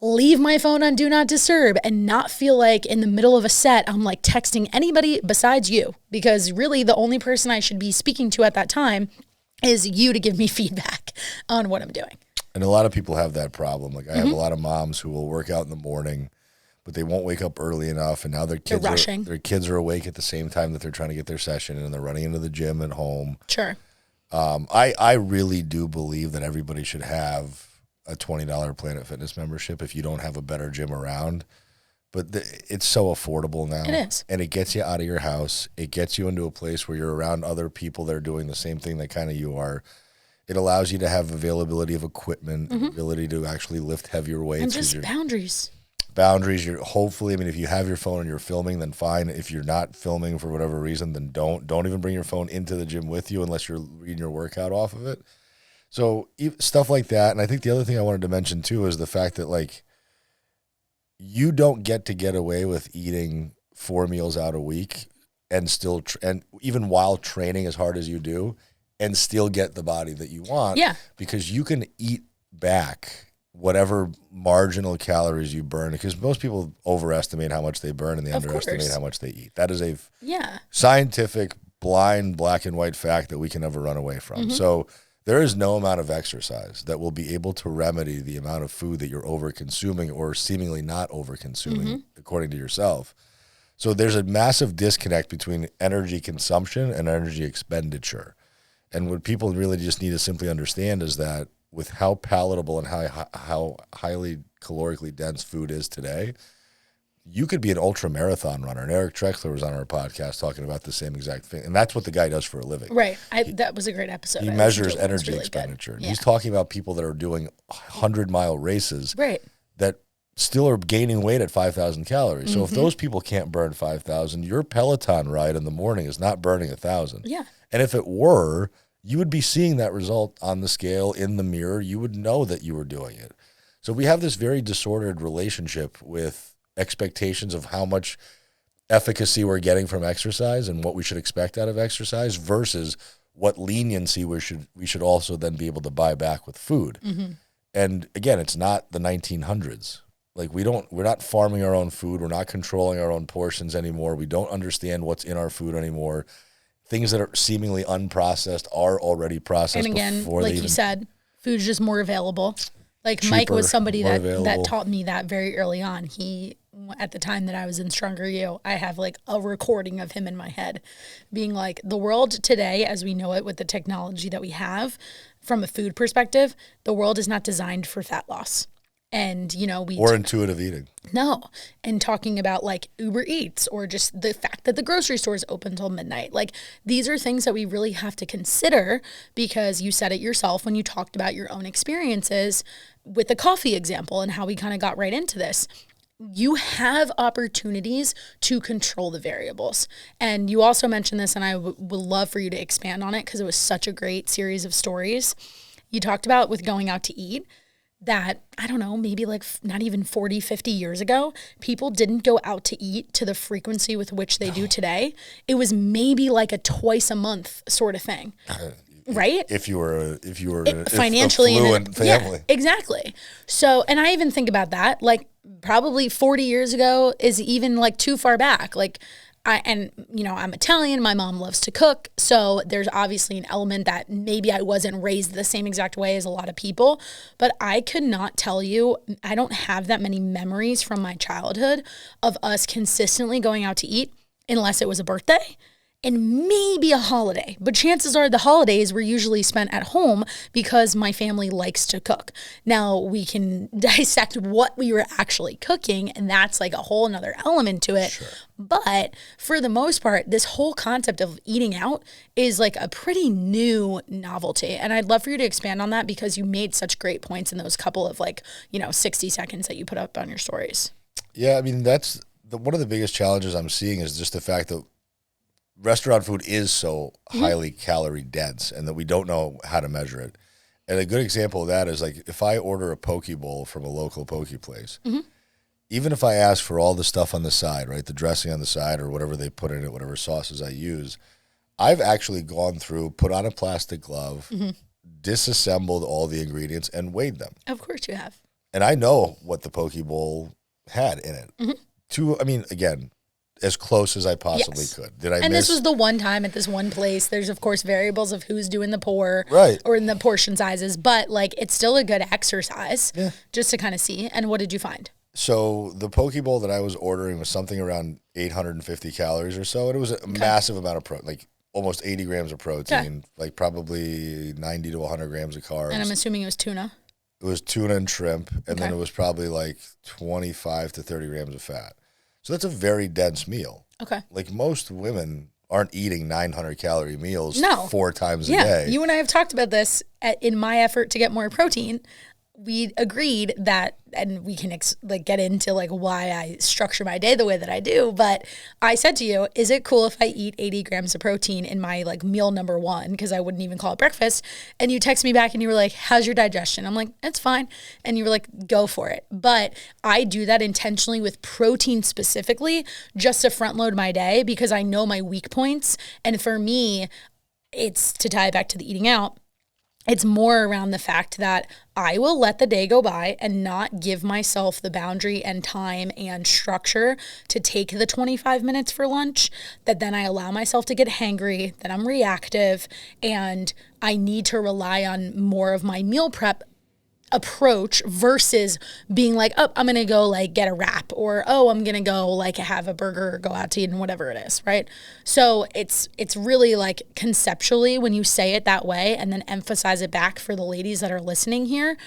leave my phone on do not disturb and not feel like in the middle of a set, I'm like texting anybody besides you, because really the only person I should be speaking to at that time is you to give me feedback on what I'm doing. And a lot of people have that problem. Like, I have a lot of moms who will work out in the morning, but they won't wake up early enough, and now their kids are awake at the same time that they're trying to get their session in, and they're running into the gym at home. Sure. I really do believe that everybody should have a $20 Planet Fitness membership if you don't have a better gym around. But it's so affordable now. It is. And it gets you out of your house. It gets you into a place where you're around other people that are doing the same thing that kind of you are. It allows you to have availability of equipment, ability to actually lift heavier weights. And just boundaries. You're hopefully, I mean, if you have your phone and you're filming, then fine. If you're not filming for whatever reason, then don't even bring your phone into the gym with you unless you're reading your workout off of it. So stuff like that. And I think the other thing I wanted to mention too is the fact that, like, you don't get away with eating 4 meals out a week and still, and even while training as hard as you do, and still get the body that you want. Yeah. Because you can eat back whatever marginal calories you burn, because most people overestimate how much they burn and they underestimate how much they eat. That is a scientific, blind, black and white fact that we can never run away from. So there is no amount of exercise that will be able to remedy the amount of food that you're over-consuming or seemingly not over-consuming, according to yourself. So there's a massive disconnect between energy consumption and energy expenditure. And what people really just need to simply understand is that with how palatable and how highly calorically dense food is today, you could be an ultra marathon runner. And Eric Trexler was on our podcast talking about the same exact thing. And that's what the guy does for a living. Right. That was a great episode. He measures energy expenditure. And he's talking about people that are doing 100-mile races that still are gaining weight at 5,000 calories. So if those people can't burn 5,000, your Peloton ride in the morning is not burning 1,000. Yeah. And if it were, you would be seeing that result on the scale, in the mirror. You would know that you were doing it. So we have this very disordered relationship with expectations of how much efficacy we're getting from exercise and what we should expect out of exercise versus what leniency we should also then be able to buy back with food. And again, it's not the 1900s. Like we're not farming our own food. We're not controlling our own portions anymore. We don't understand what's in our food anymore. Things that are seemingly unprocessed are already processed. And again, like you said, food's just more available. Like cheaper, Mike was somebody that taught me that very early on. He, at the time that I was in Stronger You, I have like a recording of him in my head being like, the world today, as we know it with the technology that we have from a food perspective, the world is not designed for fat loss. And, or intuitive eating. No. And talking about like Uber Eats or just the fact that the grocery store is open till midnight. Like these are things that we really have to consider because you said it yourself when you talked about your own experiences with the coffee example and how we kind of got right into this. You have opportunities to control the variables. And you also mentioned this, and I would love for you to expand on it because it was such a great series of stories. You talked about with going out to eat. That, I don't know, maybe like not even 40, 50 years ago, people didn't go out to eat to the frequency with which they do today. It was maybe like a twice a month sort of thing. Right? If you were financially affluent family. Yeah, exactly. So, and I even think about that, like probably 40 years ago is even like too far back. Like I'm Italian. My mom loves to cook. So there's obviously an element that maybe I wasn't raised the same exact way as a lot of people, but I could not tell you, I don't have that many memories from my childhood of us consistently going out to eat unless it was a birthday and maybe a holiday. But chances are the holidays were usually spent at home because my family likes to cook. Now we can dissect what we were actually cooking, and that's like a whole nother element to it. Sure. But for the most part, this whole concept of eating out is like a pretty new novelty. And I'd love for you to expand on that because you made such great points in those couple of 60 seconds that you put up on your stories. Yeah, I mean, that's one of the biggest challenges I'm seeing is just the fact that restaurant food is so highly calorie dense and that we don't know how to measure it. And a good example of that is like if I order a poke bowl from a local poke place, even if I ask for all the stuff on the side, right, the dressing on the side or whatever they put in it, whatever sauces I use, I've actually gone through, put on a plastic glove, disassembled all the ingredients and weighed them. Of course you have. And I know what the poke bowl had in it. Again, as close as I possibly could. Did I miss? This was the one time at this one place. There's, of course, variables of who's doing the pour or in the portion sizes, but like it's still a good exercise just to kind of see. And what did you find? So the poke bowl that I was ordering was something around 850 calories or so. And it was a massive amount of protein, like almost 80 grams of protein, like probably 90 to 100 grams of carbs. And I'm assuming it was tuna? It was tuna and shrimp. And then it was probably like 25 to 30 grams of fat. So that's a very dense meal. Okay. Like most women aren't eating 900-calorie meals 4 times a day. You and I have talked about this in my effort to get more protein. We agreed that, and we can get into why I structure my day the way that I do. But I said to you, is it cool if I eat 80 grams of protein in my meal number 1? Because I wouldn't even call it breakfast. And you text me back and you were like, how's your digestion? I'm like, it's fine. And you were like, go for it. But I do that intentionally with protein specifically just to front load my day because I know my weak points. And for me, it's to tie it back to the eating out. It's more around the fact that I will let the day go by and not give myself the boundary and time and structure to take the 25 minutes for lunch, that then I allow myself to get hangry, that I'm reactive, and I need to rely on more of my meal prep approach versus being like, oh, I'm going to go like get a wrap, or, oh, I'm going to go like have a burger or go out to eat and whatever it is. Right. So it's really like conceptually, when you say it that way and then emphasize it back for the ladies that are listening here,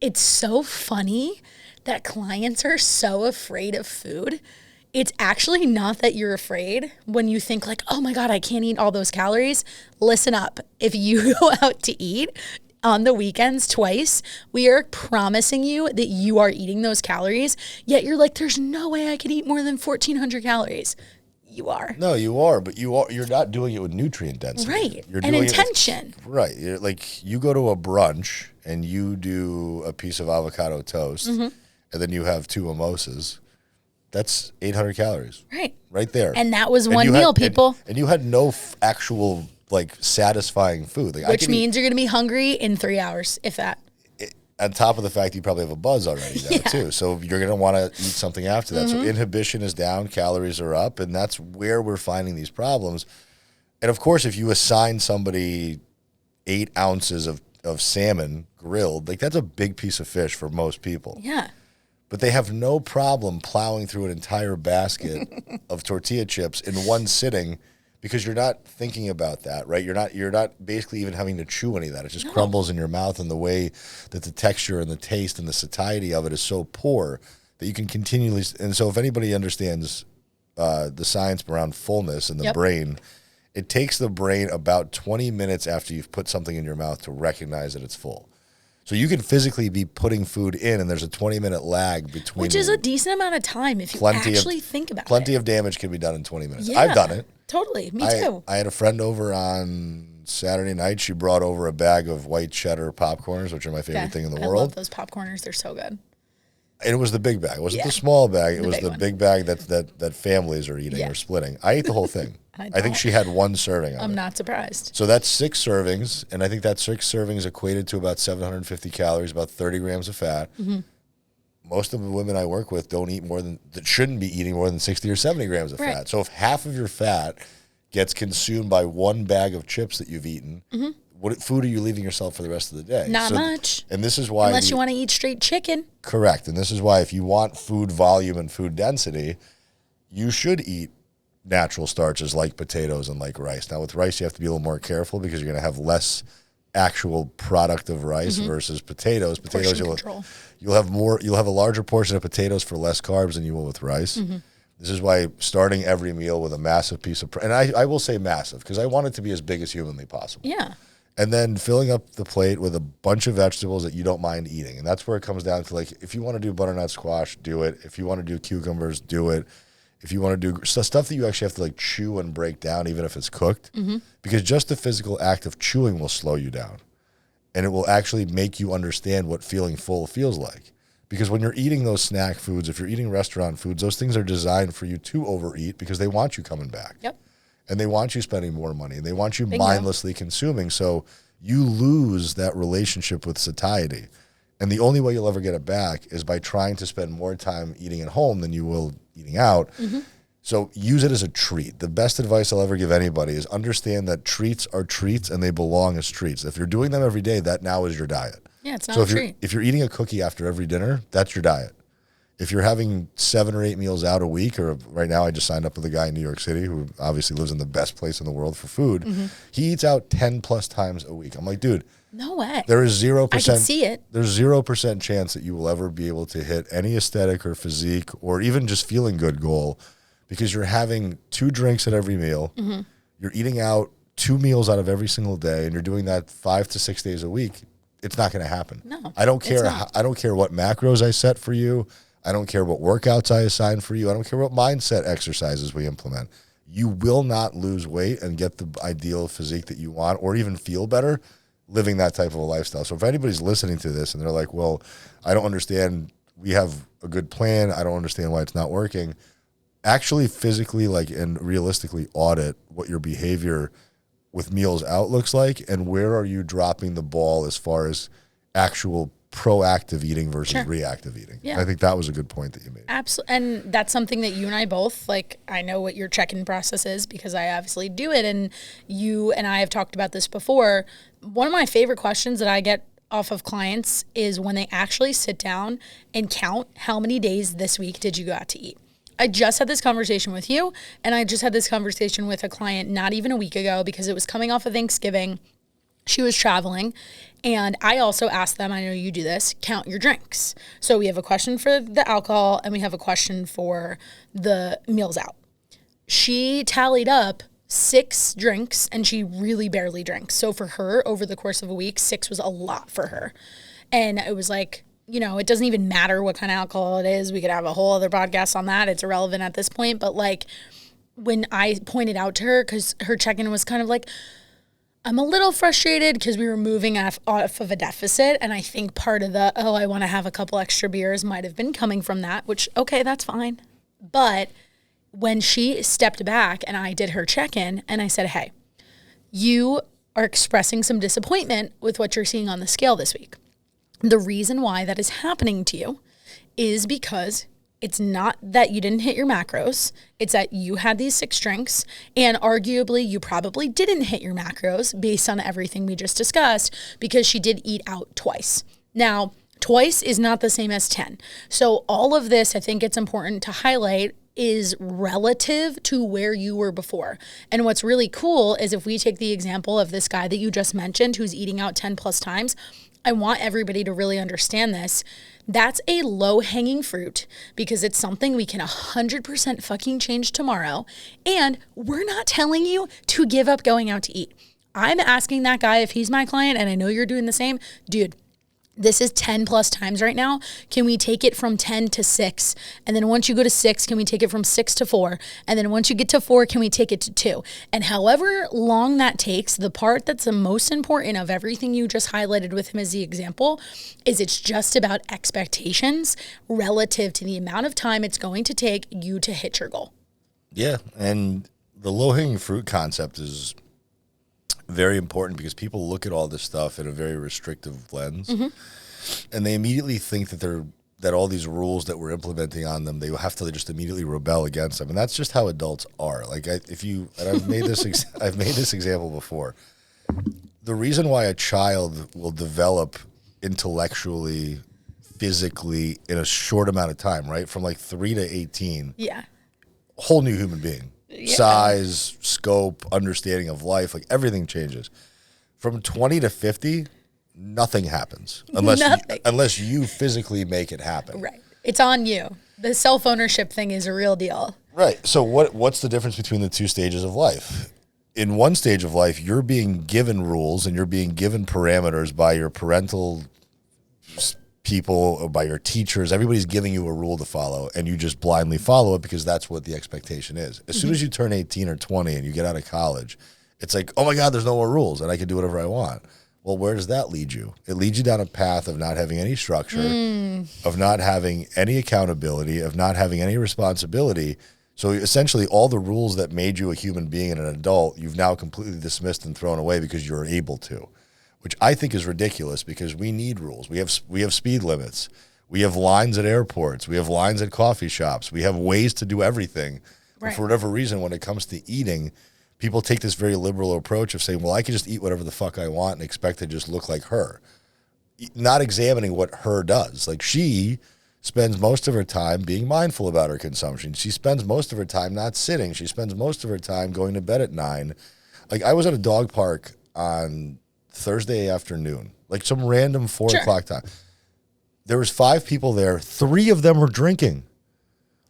it's so funny that clients are so afraid of food. It's actually not that you're afraid when you think like, oh my God, I can't eat all those calories. Listen up. If you go out to eat on the weekends twice, we are promising you that you are eating those calories, yet you're like, there's no way I could eat more than 1,400 calories. You are. No, you are, but you're not doing it with nutrient density. Right. You're and doing intention. Right. You're like, you go to a brunch and you do a piece of avocado toast, and then you have 2 mimosas. That's 800 calories. Right. Right there. And that was one meal, people. And you had no actual like satisfying food. Like, which means you're going to be hungry in 3 hours, if that. On top of the fact you probably have a buzz already now too. So you're going to want to eat something after that. So inhibition is down, calories are up, and that's where we're finding these problems. And of course, if you assign somebody 8 ounces of salmon grilled, like that's a big piece of fish for most people. Yeah. But they have no problem plowing through an entire basket of tortilla chips in one sitting, because you're not thinking about that, right? You're not basically even having to chew any of that. It just crumbles in your mouth, and the way that the texture and the taste and the satiety of it is so poor that you can continually. And so if anybody understands the science around fullness in the brain, it takes the brain about 20 minutes after you've put something in your mouth to recognize that it's full. So you can physically be putting food in, and there's a 20-minute lag between. Which is a decent amount of time if you actually think about it. Plenty of damage can be done in 20 minutes. Yeah, I've done it. Totally. Me too. I had a friend over on Saturday night. She brought over a bag of white cheddar popcorns, which are my favorite thing in the world. I love those popcorners. They're so good. And it was the big bag. It wasn't the small bag. It was the big bag that families are eating or splitting. I ate the whole thing. I think she had 1 serving of it. I'm not surprised. So that's 6 servings, and I think that 6 servings equated to about 750 calories, about 30 grams of fat. Most of the women I work with shouldn't be eating more than 60 or 70 grams of fat. So if half of your fat gets consumed by 1 bag of chips that you've eaten, what food are you leaving yourself for the rest of the day? Not much. And this is why, unless you want to eat straight chicken. Correct. And this is why, if you want food volume and food density, you should eat natural starches like potatoes and like rice. Now with rice, you have to be a little more careful, because you're going to have less actual product of rice versus potatoes. Potatoes, you'll have a larger portion of potatoes for less carbs than you will with rice. This is why starting every meal with a massive piece of, and I will say massive, because I want it to be as big as humanly possible. Yeah. And then filling up the plate with a bunch of vegetables that you don't mind eating. And that's where it comes down to, like, if you want to do butternut squash, do it. If you want to do cucumbers, do it. If you want to do stuff that you actually have to like chew and break down, even if it's cooked, because just the physical act of chewing will slow you down, and it will actually make you understand what feeling full feels like. Because when you're eating those snack foods, if you're eating restaurant foods, those things are designed for you to overeat, because they want you coming back. Yep. And they want you spending more money, and they want you mindlessly consuming. So you lose that relationship with satiety. And the only way you'll ever get it back is by trying to spend more time eating at home than you will eating out. So use it as a treat. The best advice I'll ever give anybody is understand that treats are treats, and they belong as treats. If you're doing them every day, that now is your diet. Yeah, it's not a treat. If you're eating a cookie after every dinner, that's your diet. If you're having 7 or 8 meals out a week, or right now I just signed up with a guy in New York City who obviously lives in the best place in the world for food. He eats out 10 plus times a week. I'm like, dude, no way. There is 0%. I can see it. There's 0% chance that you will ever be able to hit any aesthetic or physique or even just feeling good goal, because you're having 2 drinks at every meal. You're eating out 2 meals out of every single day, and you're doing that 5 to 6 days a week. It's not going to happen. No, I don't care. I don't care what macros I set for you. I don't care what workouts I assign for you. I don't care what mindset exercises we implement. You will not lose weight and get the ideal physique that you want, or even feel better living that type of a lifestyle. So if anybody's listening to this and they're like, well, I don't understand, we have a good plan, I don't understand why it's not working, actually physically and realistically audit what your behavior with meals out looks like, and where are you dropping the ball as far as actual proactive eating versus reactive eating. Yeah. I think that was a good point that you made. Absolutely. And that's something that you and I both, like, I know what your check-in process is because I obviously do it. And you and I have talked about this before. One of my favorite questions that I get off of clients is when they actually sit down and count how many days this week did you go out to eat. I just had this conversation with you, and I just had this conversation with a client not even a week ago because it was coming off of Thanksgiving. She was traveling, and I also asked them, I know you do this, count your drinks. So we have a question for the alcohol, and we have a question for the meals out. She tallied up 6 drinks, and she really barely drinks. So for her, over the course of a week, 6 was a lot for her. And it was like, you know, it doesn't even matter what kind of alcohol it is. We could have a whole other podcast on that. It's irrelevant at this point. But like when I pointed out to her, because her check-in was kind of like, I'm a little frustrated because we were moving off of a deficit. And I think part of the, I want to have a couple extra beers might have been coming from that, which, okay, that's fine. But when she stepped back and I did her check-in and I said, hey, you are expressing some disappointment with what you're seeing on the scale this week. The reason why that is happening to you is because it's not that you didn't hit your macros. It's that you had these 6 drinks, and arguably you probably didn't hit your macros based on everything we just discussed because she did eat out twice. Now, twice is not the same as 10. So all of this, I think it's important to highlight, is relative to where you were before. And what's really cool is if we take the example of this guy that you just mentioned who's eating out 10 plus times, I want everybody to really understand this. That's a low-hanging fruit because it's something we can 100% fucking change tomorrow. And we're not telling you to give up going out to eat. I'm asking that guy if he's my client, and I know you're doing the same. Dude, this is 10 plus times right now. Can we take it from 10 to 6? And then once you go to 6, can we take it from 6 to 4? And then once you get to 4, can we take it to 2? And however long that takes, the part that's the most important of everything you just highlighted with him as the example is it's just about expectations relative to the amount of time it's going to take you to hit your goal. Yeah, and the low-hanging fruit concept is very important because people look at all this stuff in a very restrictive lens, and they immediately think that all these rules that we're implementing on them, they have to just immediately rebel against them, and that's just how adults are. Like I've made this I've made this example before. The reason why a child will develop intellectually, physically in a short amount of time, right, from like 3 to 18, whole new human being. Size, scope, understanding of life, like everything changes. From 20 to 50, nothing happens unless you physically make it happen. Right. It's on you. The self-ownership thing is a real deal. Right. So what's the difference between the 2 stages of life? In one stage of life, you're being given rules and you're being given parameters by your parental people or by your teachers. Everybody's giving you a rule to follow, and you just blindly follow it because that's what the expectation is. As soon as you turn 18 or 20 and you get out of college, it's like, oh my God, there's no more rules and I can do whatever I want. Well, where does that lead you? It leads you down a path of not having any structure, of not having any accountability, of not having any responsibility. So essentially all the rules that made you a human being and an adult, you've now completely dismissed and thrown away because you're able to. Which I think is ridiculous because we need rules. We have speed limits. We have lines at airports. We have lines at coffee shops. We have ways to do everything. Right. But for whatever reason, when it comes to eating, people take this very liberal approach of saying, well, I can just eat whatever the fuck I want and expect to just look like her. Not examining what her does. Like she spends most of her time being mindful about her consumption. She spends most of her time not sitting. She spends most of her time going to bed at 9. Like I was at a dog park on Thursday afternoon, like some random 4 o'clock time. There was 5 people there. 3 of them were drinking.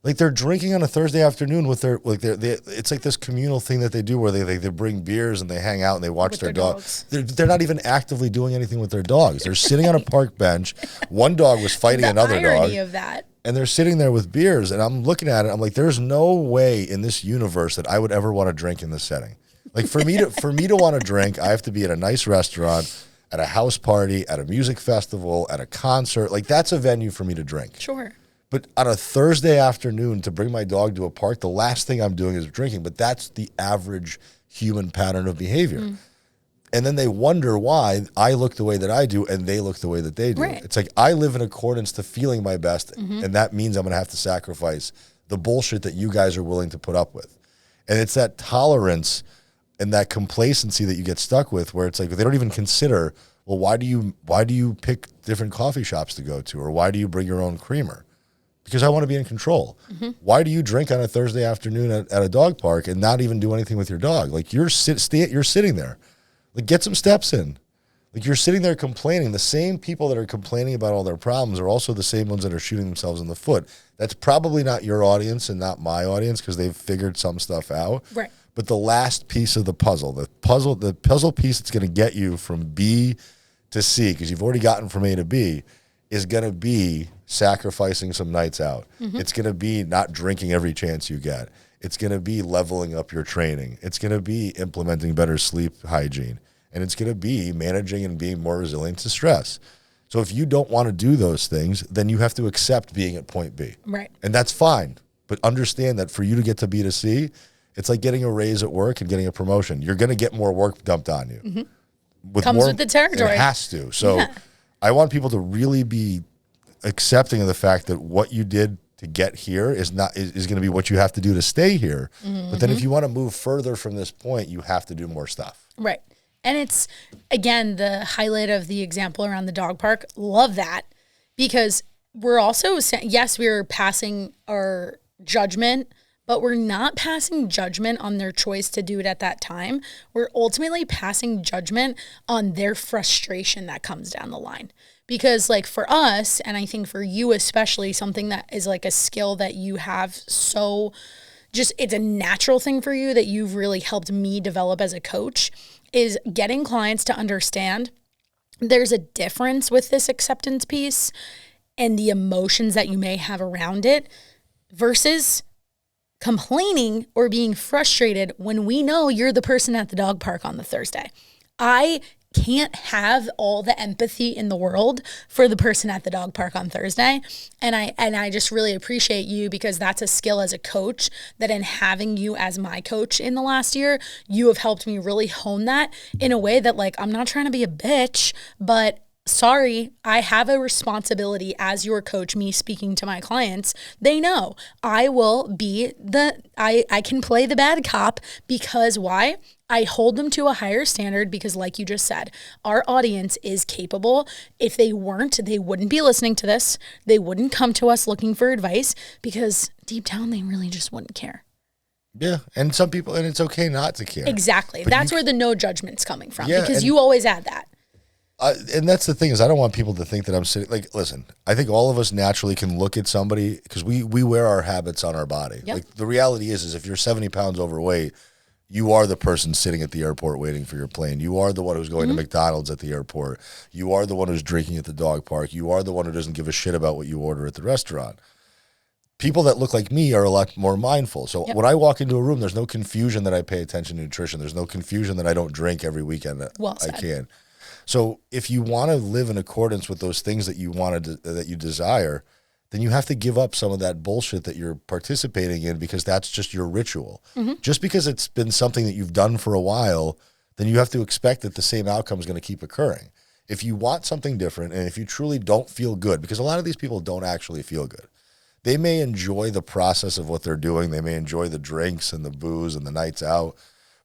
Like they're drinking on a Thursday afternoon with their it's like this communal thing that they do where they bring beers and they hang out and they watch their dogs. They're not even actively doing anything with their dogs. They're sitting on a park bench. One dog was fighting another dog. Of that. And they're sitting there with beers, and I'm looking at it. I'm like, there's no way in this universe that I would ever want to drink in this setting. Like for me to want to drink, I have to be at a nice restaurant, at a house party, at a music festival, at a concert. Like that's a venue for me to drink. Sure. But on a Thursday afternoon to bring my dog to a park, the last thing I'm doing is drinking. But that's the average human pattern of behavior. And then they wonder why I look the way that I do and they look the way that they do. Right. It's like I live in accordance to feeling my best, and that means I'm going to have to sacrifice the bullshit that you guys are willing to put up with. And it's that tolerance and that complacency that you get stuck with, where it's like they don't even consider, well, why do you pick different coffee shops to go to, or why do you bring your own creamer? Because I want to be in control. Why do you drink on a Thursday afternoon at a dog park and not even do anything with your dog? Like you're sitting there, like get some steps in. Like you're sitting there complaining. The same people that are complaining about all their problems are also the same ones that are shooting themselves in the foot. That's probably not your audience and not my audience because they've figured some stuff out. Right. But the last piece of the puzzle piece that's going to get you from B to C, because you've already gotten from A to B, is going to be sacrificing some nights out. It's going to be not drinking every chance you get. It's going to be leveling up your training. It's going to be implementing better sleep hygiene. And it's going to be managing and being more resilient to stress. So if you don't want to do those things, then you have to accept being at point B. Right. And that's fine. But understand that for you to get to B to C, it's like getting a raise at work and getting a promotion. You're going to get more work dumped on you. Comes with the territory. It has to. So I want people to really be accepting of the fact that what you did to get here is going to be what you have to do to stay here. But then if you want to move further from this point, you have to do more stuff. Right. And it's, again, the highlight of the example around the dog park. Love that, because we're also saying, yes, we're passing our judgment, but we're not passing judgment on their choice to do it at that time. We're ultimately passing judgment on their frustration that comes down the line. Because like for us, and I think for you especially, something that is like a skill that you have so just, it's a natural thing for you that you've really helped me develop as a coach, is getting clients to understand there's a difference with this acceptance piece and the emotions that you may have around it versus complaining or being frustrated when we know you're the person at the dog park on the Thursday. I can't have all the empathy in the world for the person at the dog park on Thursday. And I just really appreciate you, because that's a skill as a coach that, in having you as my coach in the last year, you have helped me really hone that in a way that, like, I'm not trying to be a bitch, but sorry, I have a responsibility as your coach, me speaking to my clients. They know I will be I can play the bad cop, because why? I hold them to a higher standard, because like you just said, our audience is capable. If they weren't, they wouldn't be listening to this. They wouldn't come to us looking for advice, because deep down, they really just wouldn't care. Yeah, and some people, and it's okay not to care. Exactly. But that's where the no judgment's coming from, yeah, because you always add that. And that's the thing, is I don't want people to think that I'm sitting, like, listen, I think all of us naturally can look at somebody, because we wear our habits on our body. Yep. Like the reality is if you're 70 pounds overweight, you are the person sitting at the airport waiting for your plane. You are the one who's going to McDonald's at the airport. You are the one who's drinking at the dog park. You are the one who doesn't give a shit about what you order at the restaurant. People that look like me are a lot more mindful. So when I walk into a room, there's no confusion that I pay attention to nutrition. There's no confusion that I don't drink every weekend that I can. So if you want to live in accordance with those things that you that you desire, then you have to give up some of that bullshit that you're participating in, because that's just your ritual. Just because it's been something that you've done for a while, then you have to expect that the same outcome is going to keep occurring. If you want something different, and if you truly don't feel good, because a lot of these people don't actually feel good. They may enjoy the process of what they're doing. They may enjoy the drinks and the booze and the nights out,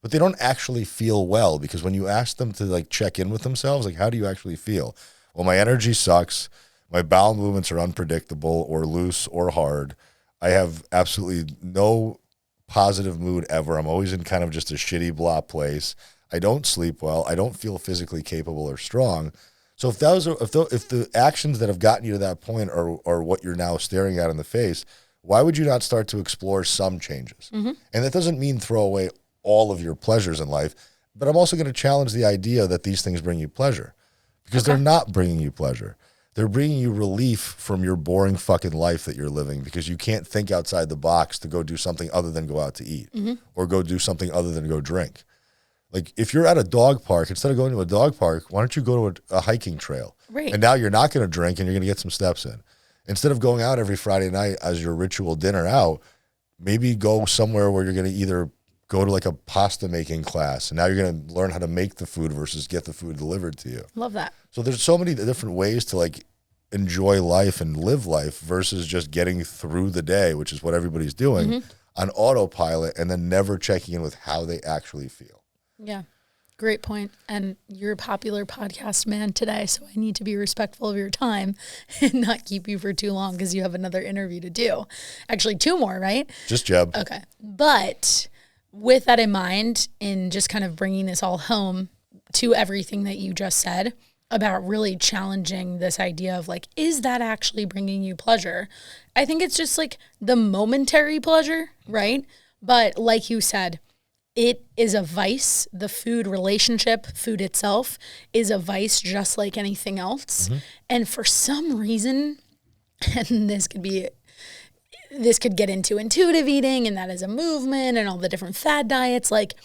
but they don't actually feel well, because when you ask them to like check in with themselves, like, how do you actually feel? Well, my energy sucks. My bowel movements are unpredictable or loose or hard. I have absolutely no positive mood ever. I'm always in kind of just a shitty blah place. I don't sleep well. I don't feel physically capable or strong. So if the actions that have gotten you to that point are what you're now staring at in the face, why would you not start to explore some changes? And that doesn't mean throw away all of your pleasures in life, but I'm also going to challenge the idea that these things bring you pleasure, because they're not bringing you pleasure. They're bringing you relief from your boring fucking life that you're living, because you can't think outside the box to go do something other than go out to eat or go do something other than go drink. Like if you're at a dog park, instead of going to a dog park, why don't you go to a hiking trail? Right. And now you're not going to drink and you're going to get some steps in. Instead of going out every Friday night as your ritual dinner out, maybe go somewhere where you're going to either go to like a pasta making class, and now you're going to learn how to make the food versus get the food delivered to you. Love that. So there's so many different ways to like enjoy life and live life versus just getting through the day, which is what everybody's doing on autopilot, and then never checking in with how they actually feel. Yeah. Great point. And you're a popular podcast man today, so I need to be respectful of your time and not keep you for too long because you have another interview to do. Actually, 2 more, right? Just Jeb. Okay. But with that in mind, in just kind of bringing this all home to everything that you just said about really challenging this idea of like, is that actually bringing you pleasure? I think it's just like the momentary pleasure, right? But like you said, it is a vice. The food relationship, food itself, is a vice just like anything else. And for some reason, and this could get into intuitive eating, and that is a movement and all the different fad diets, like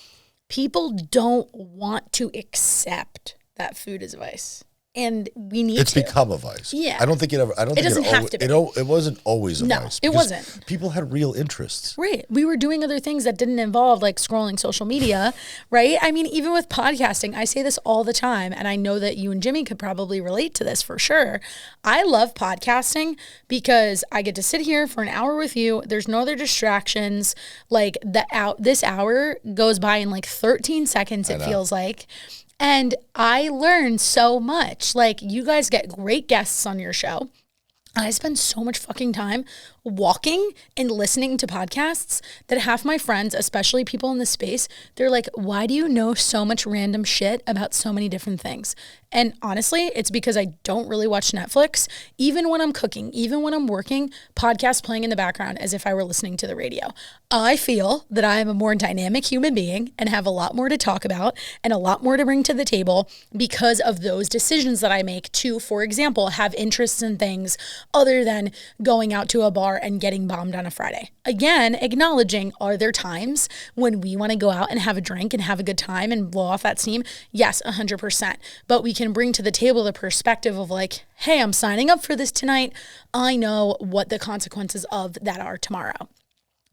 people don't want to accept that food is a vice. And we need It's become a vice. Yeah. I don't think it ever, It doesn't have to be. It wasn't always a No, vice. it because wasn't. People had real interests. Right. We were doing other things that didn't involve like scrolling social media, right? I mean, even with podcasting, I say this all the time, and I know that you and Jimmy could probably relate to this for sure. I love podcasting because I get to sit here for an hour with you. There's no other distractions. Like this hour goes by in like 13 seconds, it feels like. And I learn so much. Like, you guys get great guests on your show. I spend so much fucking time walking and listening to podcasts that half my friends, especially people in this space, they're like, why do you know so much random shit about so many different things? And honestly, it's because I don't really watch Netflix. Even when I'm cooking, even when I'm working, podcasts playing in the background as if I were listening to the radio. I feel that I am a more dynamic human being and have a lot more to talk about and a lot more to bring to the table because of those decisions that I make to, for example, have interests in things other than going out to a bar and getting bombed on a Friday. Again, acknowledging, are there times when we want to go out and have a drink and have a good time and blow off that steam? Yes, 100%. But we can bring to the table the perspective of like, hey, I'm signing up for this tonight. I know what the consequences of that are tomorrow.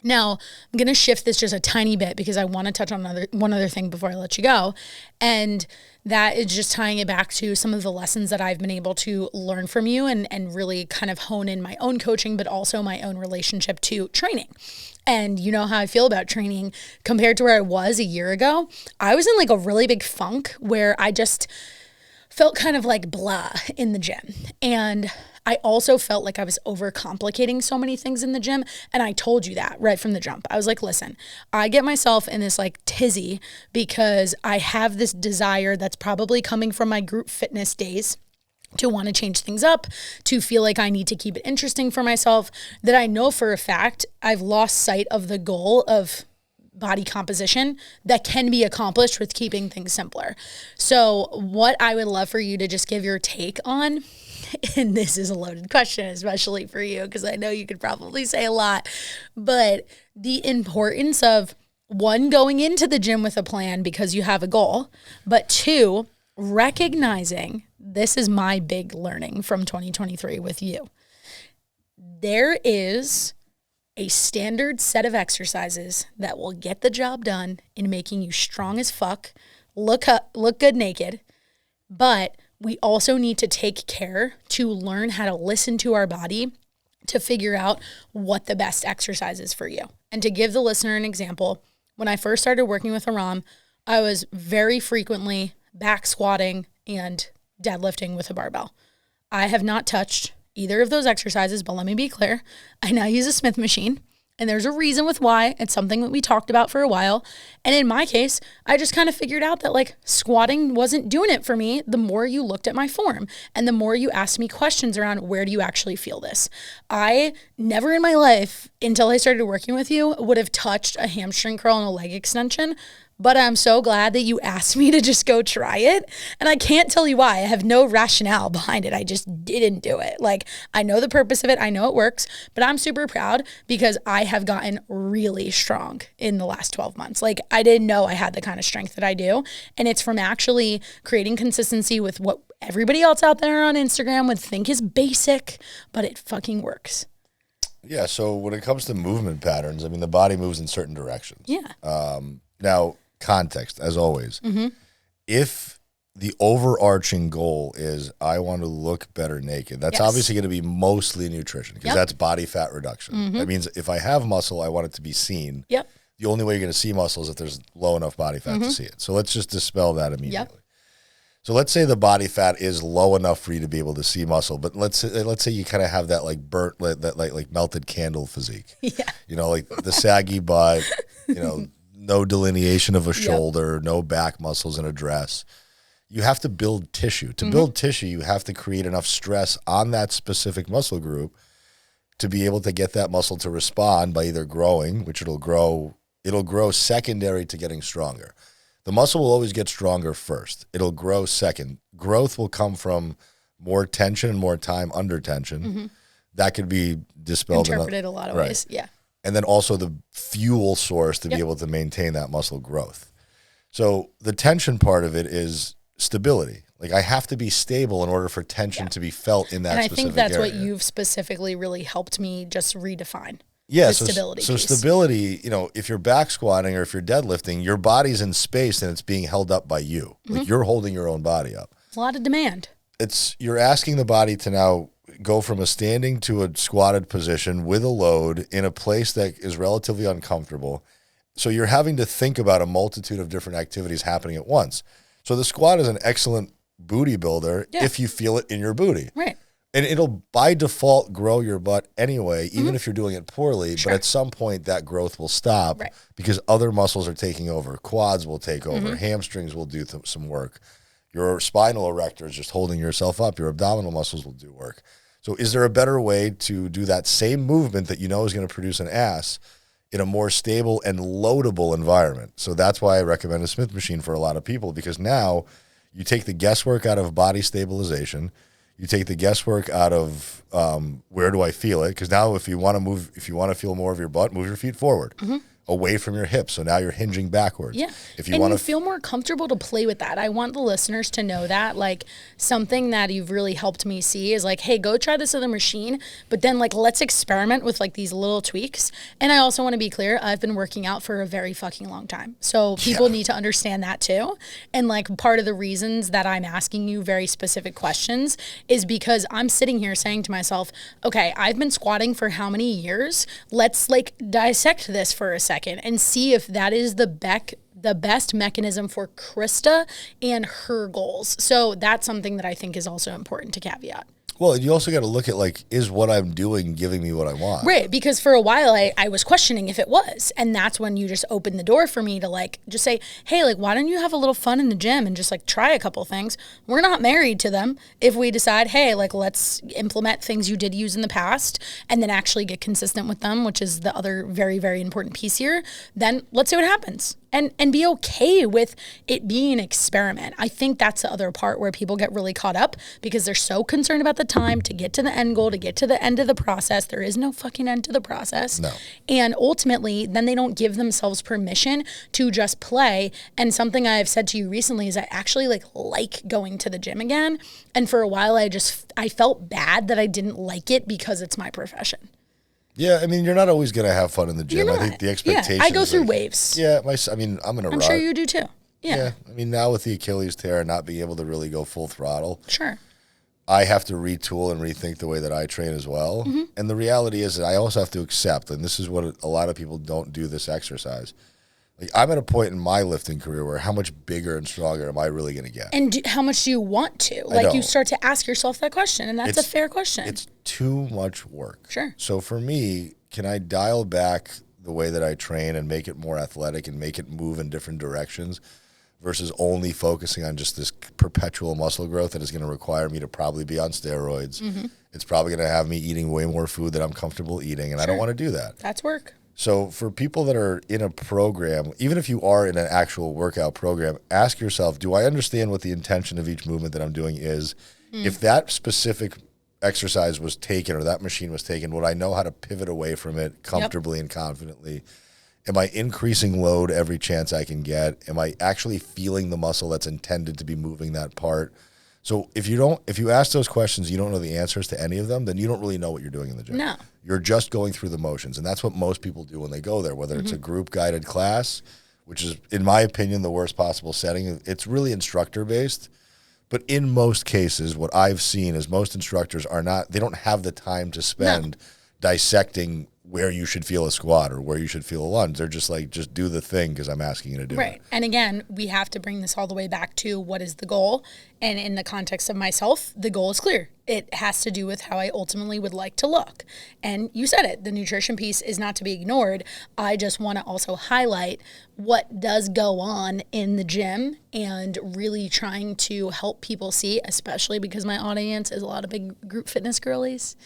Now, I'm going to shift this just a tiny bit because I want to touch on one other thing before I let you go. And that is just tying it back to some of the lessons that I've been able to learn from you and really kind of hone in my own coaching, but also my own relationship to training. And you know how I feel about training compared to where I was a year ago. I was in like a really big funk where I just felt kind of like blah in the gym. And I also felt like I was overcomplicating so many things in the gym. And I told you that right from the jump. I was like, listen, I get myself in this like tizzy because I have this desire that's probably coming from my group fitness days to want to change things up, to feel like I need to keep it interesting for myself, that I know for a fact I've lost sight of the goal of body composition that can be accomplished with keeping things simpler. So what I would love for you to just give your take on, and this is a loaded question, especially for you, because I know you could probably say a lot, but the importance of, one, going into the gym with a plan because you have a goal, but 2, recognizing, this is my big learning from 2023 with you. There is a standard set of exercises that will get the job done in making you strong as fuck, look good naked, but we also need to take care to learn how to listen to our body to figure out what the best exercise is for you. And to give the listener an example, when I first started working with Aram, I was very frequently back squatting and deadlifting with a barbell. I have not touched either of those exercises, but let me be clear. I now use a Smith machine, and there's a reason with why. It's something that we talked about for a while. And in my case, I just kind of figured out that like squatting wasn't doing it for me the more you looked at my form and the more you asked me questions around where do you actually feel this. I never in my life, until I started working with you, would have touched a hamstring curl and a leg extension. But I'm so glad that you asked me to just go try it. And I can't tell you why. I have no rationale behind it. I just didn't do it. Like, I know the purpose of it. I know it works. But I'm super proud because I have gotten really strong in the last 12 months. Like, I didn't know I had the kind of strength that I do. And it's from actually creating consistency with what everybody else out there on Instagram would think is basic, but it fucking works. Yeah, so when it comes to movement patterns, I mean, the body moves in certain directions. Yeah. Now, context, as always. If the overarching goal is I want to look better naked, that's obviously going to be mostly nutrition because that's body fat reduction. That means if I have muscle, I want it to be seen. The only way you're going to see muscle is if there's low enough body fat to see it. So let's just dispel that immediately. So let's say the body fat is low enough for you to be able to see muscle, but let's say you kind of have that like burnt, that like melted candle physique. You know, like the saggy butt, you know, no delineation of a shoulder, no back muscles in a dress. You have to build tissue. To build tissue, you have to create enough stress on that specific muscle group to be able to get that muscle to respond by either growing, which it'll grow secondary to getting stronger. The muscle will always get stronger first. It'll grow second. Growth will come from more tension and more time under tension. That could be dispelled. Interpreted a lot of ways. Yeah. And then also the fuel source to be able to maintain that muscle growth. So the tension part of it is stability. Like I have to be stable in order for tension to be felt in that specific area. And I think that's what you've specifically really helped me just redefine. Yeah, the so stability stability, you know, if you're back squatting or if you're deadlifting, your body's in space and it's being held up by you. Like you're holding your own body up. It's a lot of demand. You're asking the body to now go from a standing to a squatted position with a load in a place that is relatively uncomfortable. So you're having to think about a multitude of different activities happening at once. So the squat is an excellent booty builder if you feel it in your booty. Right. And it'll by default grow your butt anyway, even if you're doing it poorly. But at some point that growth will stop because other muscles are taking over. Quads will take over. Hamstrings will do some work. Your spinal erector is just holding yourself up. Your abdominal muscles will do work. So is there a better way to do that same movement that you know is going to produce an ass in a more stable and loadable environment? So that's why I recommend a Smith machine for a lot of people, because now you take the guesswork out of body stabilization. You take the guesswork out of where do I feel it? Because now if you want to feel more of your butt, move your feet forward, away from your hips. So now you're hinging backwards. Yeah. If you want to feel more comfortable to play with that. I want the listeners to know that, like, something that you've really helped me see is like, hey, go try this other machine, but then like let's experiment with like these little tweaks. And I also want to be clear, I've been working out for a very fucking long time. So people need to understand that too. And like part of the reasons that I'm asking you very specific questions is because I'm sitting here saying to myself, okay, I've been squatting for how many years? Let's like dissect this for a second and see if that is the best mechanism for Krysta and her goals. So that's something that I think is also important to caveat. Well, you also got to look at, like, is what I'm doing giving me what I want? Right, because for a while I was questioning if it was. And that's when you just opened the door for me to, like, just say, hey, like, why don't you have a little fun in the gym and just, like, try a couple things? We're not married to them. If we decide, hey, like, let's implement things you did use in the past and then actually get consistent with them, which is the other very, very important piece here, then let's see what happens. And be okay with it being an experiment. I think that's the other part where people get really caught up because they're so concerned about the time to get to the end goal, to get to the end of the process. There is no fucking end to the process. No. And ultimately, then they don't give themselves permission to just play. And something I've said to you recently is I actually like going to the gym again. And for a while, I felt bad that I didn't like it because it's my profession. Yeah, I mean, you're not always going to have fun in the gym. I think the expectation. I go through waves. Yeah, I'm in a rut. I'm sure you do too. Yeah. I mean, now with the Achilles tear and not being able to really go full throttle. Sure. I have to retool and rethink the way that I train as well. And the reality is that I also have to accept, and this is what a lot of people don't do this exercise. Like, I'm at a point in my lifting career where how much bigger and stronger am I really going to get? And how much do you want to? Like, you start to ask yourself that question, and that's a fair question. It's too much work. Sure. So for me, can I dial back the way that I train and make it more athletic and make it move in different directions versus only focusing on just this perpetual muscle growth that is going to require me to probably be on steroids? It's probably going to have me eating way more food than I'm comfortable eating, and I don't want to do that. That's work. So for people that are in a program, even if you are in an actual workout program, ask yourself, do I understand what the intention of each movement that I'm doing is? If that specific exercise was taken or that machine was taken, would I know how to pivot away from it comfortably and confidently? Am I increasing load every chance I can get? Am I actually feeling the muscle that's intended to be moving that part? So if you ask those questions, you don't know the answers to any of them, then you don't really know what you're doing in the gym. No. You're just going through the motions. And that's what most people do when they go there, whether it's a group guided class, which is, in my opinion, the worst possible setting. It's really instructor based. But in most cases, what I've seen is most instructors they don't have the time to spend dissecting where you should feel a squat or where you should feel a lunge. They're just like, just do the thing because I'm asking you to do it. Right. And again, we have to bring this all the way back to what is the goal. And in the context of myself, the goal is clear. It has to do with how I ultimately would like to look. And you said it, the nutrition piece is not to be ignored. I just want to also highlight what does go on in the gym and really trying to help people see, especially because my audience is a lot of big group fitness girlies,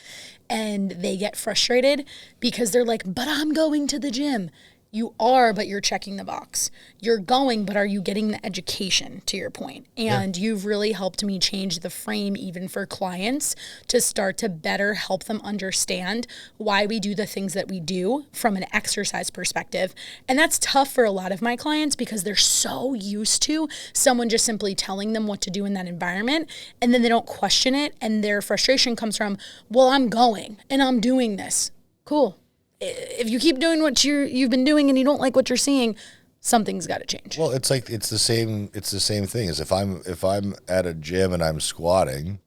and they get frustrated because they're like, but I'm going to the gym. You are, but you're checking the box. You're going, but are you getting the education, to your point? And you've really helped me change the frame even for clients to start to better help them understand why we do the things that we do from an exercise perspective. And that's tough for a lot of my clients because they're so used to someone just simply telling them what to do in that environment, and then they don't question it, and their frustration comes from, well, I'm going and I'm doing this. Cool. If you keep doing what you've been doing and you don't like what you're seeing, something's got to change. Well, it's like it's the same thing as if I'm at a gym and I'm squatting,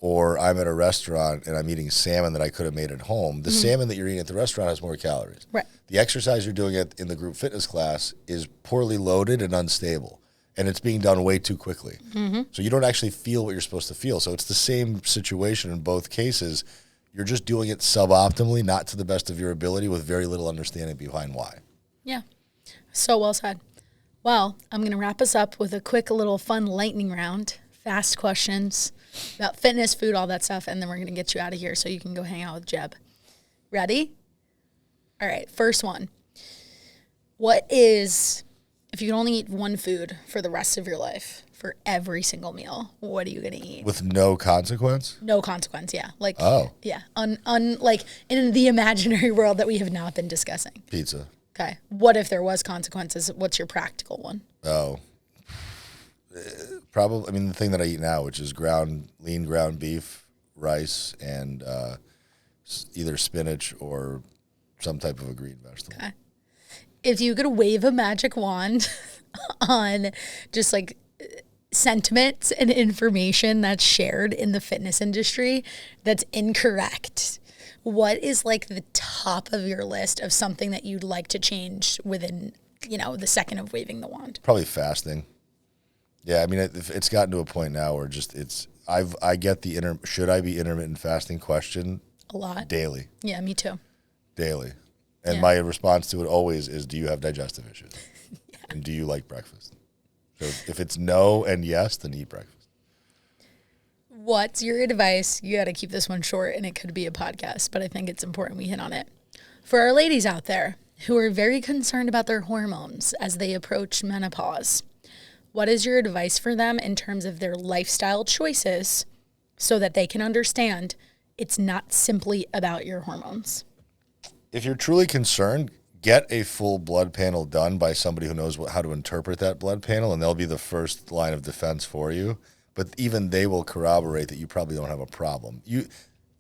or I'm at a restaurant and I'm eating salmon that I could have made at home. The salmon that you're eating at the restaurant has more calories. Right. The exercise you're doing in the group fitness class is poorly loaded and unstable, and it's being done way too quickly. So you don't actually feel what you're supposed to feel. So it's the same situation in both cases. You're just doing it suboptimally, not to the best of your ability, with very little understanding behind why. Yeah. So well said. Well, I'm going to wrap us up with a quick little fun lightning round. Fast questions about fitness, food, all that stuff. And then we're going to get you out of here so you can go hang out with Jeb. Ready? All right. First one. What is, if you could only eat one food for the rest of your life, for every single meal, what are you going to eat? With no consequence? No consequence, yeah. Like, oh. Yeah. Like in the imaginary world that we have not been discussing. Pizza. Okay. What if there was consequences? What's your practical one? Oh. Probably, I mean, the thing that I eat now, which is lean ground beef, rice, and either spinach or some type of a green vegetable. Okay. If you could wave a magic wand on just like sentiments and information that's shared in the fitness industry that's incorrect, what is like the top of your list of something that you'd like to change within, the second of waving the wand? Probably fasting. Yeah, I mean, it's gotten to a point now where I get the should I be intermittent fasting question a lot. Daily. Yeah, me too. Daily. And my response to it always is, do you have digestive issues? And do you like breakfast? So if it's no and yes, then eat breakfast. What's your advice? You got to keep this one short, and it could be a podcast, but I think it's important we hit on it. For our ladies out there who are very concerned about their hormones as they approach menopause, what is your advice for them in terms of their lifestyle choices so that they can understand it's not simply about your hormones? If you're truly concerned, get a full blood panel done by somebody who knows how to interpret that blood panel, and they'll be the first line of defense for you. But even they will corroborate that you probably don't have a problem.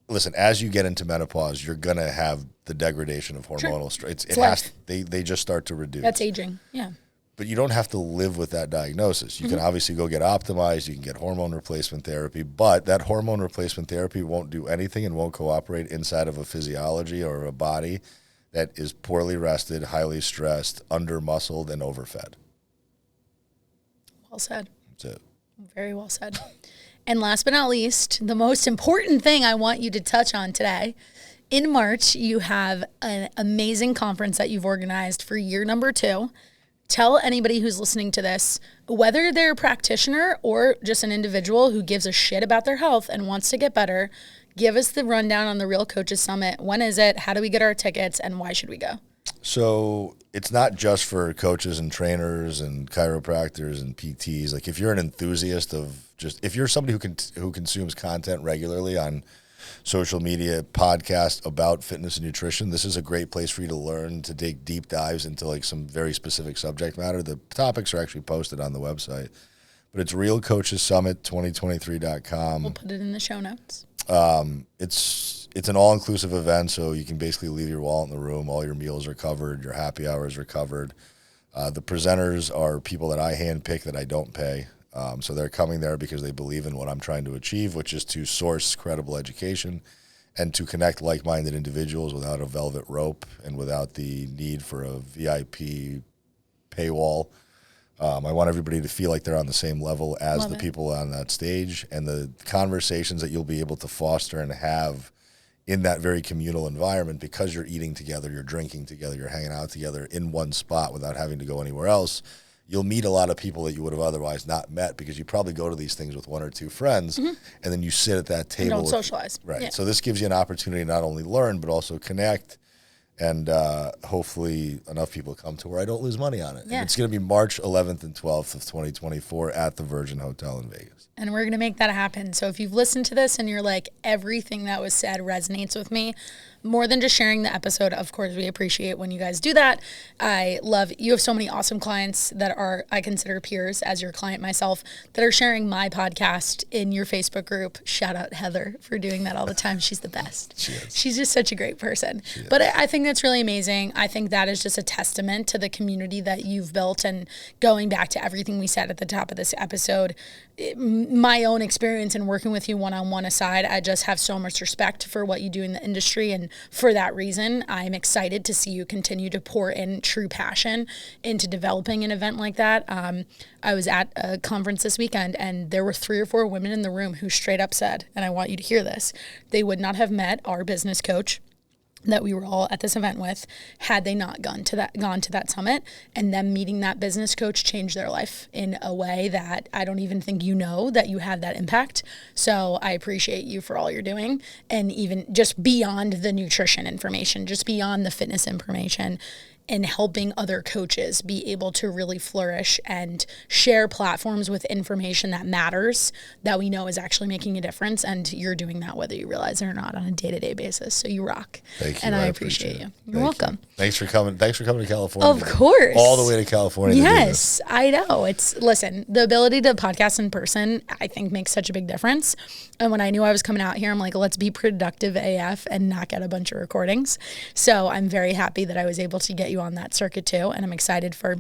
Listen, as you get into menopause, you're going to have the degradation of hormonal stress. They just start to reduce. That's aging, yeah. But you don't have to live with that diagnosis. You can obviously go get optimized. You can get hormone replacement therapy. But that hormone replacement therapy won't do anything and won't cooperate inside of a physiology or a body that is poorly rested, highly stressed, under-muscled, and overfed. Well said. That's it. Very well said. And last but not least, the most important thing I want you to touch on today. In March, you have an amazing conference that you've organized for year number 2. Tell anybody who's listening to this, whether they're a practitioner or just an individual who gives a shit about their health and wants to get better, give us the rundown on the Real Coaches Summit. When is it? How do we get our tickets? And why should we go? So it's not just for coaches and trainers and chiropractors and PTs. Like if you're an enthusiast if you're somebody who consumes content regularly on social media, podcasts about fitness and nutrition, this is a great place for you to learn, to take deep dives into like some very specific subject matter. The topics are actually posted on the website. But it's realcoachessummit2023.com. We'll put it in the show notes. It's an all-inclusive event, so you can basically leave your wallet in the room. All your meals are covered. Your happy hours are covered. The presenters are people that I handpick that I don't pay. So they're coming there because they believe in what I'm trying to achieve, which is to source credible education and to connect like-minded individuals without a velvet rope and without the need for a VIP paywall. I want everybody to feel like they're on the same level as the people on that stage, and the conversations that you'll be able to foster and have in that very communal environment, because you're eating together, you're drinking together, you're hanging out together in one spot without having to go anywhere else. You'll meet a lot of people that you would have otherwise not met, because you probably go to these things with one or two friends, and then you sit at that table. Don't socialize. Right. Yeah. So this gives you an opportunity to not only learn, but also connect. And hopefully enough people come to where I don't lose money on it. Yeah. And it's going to be March 11th and 12th of 2024 at the Virgin Hotel in Vegas. And we're going to make that happen. So if you've listened to this and you're like, everything that was said resonates with me, more than just sharing the episode, of course, we appreciate when you guys do that. I love, you have so many awesome clients that are, I consider peers as your client myself, that are sharing my podcast in your Facebook group. Shout out Heather for doing that all the time. She's the best. She is. She's just such a great person. But I think that's really amazing. I think that is just a testament to the community that you've built. And going back to everything we said at the top of this episode, my own experience in working with you one-on-one aside, I just have so much respect for what you do in the industry. And for that reason, I'm excited to see you continue to pour in true passion into developing an event like that. I was at a conference this weekend, and there were 3 or 4 women in the room who straight up said, and I want you to hear this, they would not have met our business coach that we were all at this event with had they not gone to that summit, and them meeting that business coach changed their life in a way that I don't even think you know that you had that impact. So I appreciate you for all you're doing, and even just beyond the nutrition information, just beyond the fitness information, in helping other coaches be able to really flourish and share platforms with information that matters, that we know is actually making a difference. And you're doing that whether you realize it or not on a day-to-day basis. So you rock. Thank you. And I appreciate you. You're welcome. Thanks for coming. Thanks for coming to California. Of course. All the way to California. Yes, I know. Listen, the ability to podcast in person, I think, makes such a big difference. And when I knew I was coming out here, I'm like, let's be productive AF and not get a bunch of recordings. So I'm very happy that I was able to get you on that circuit too. And I'm excited for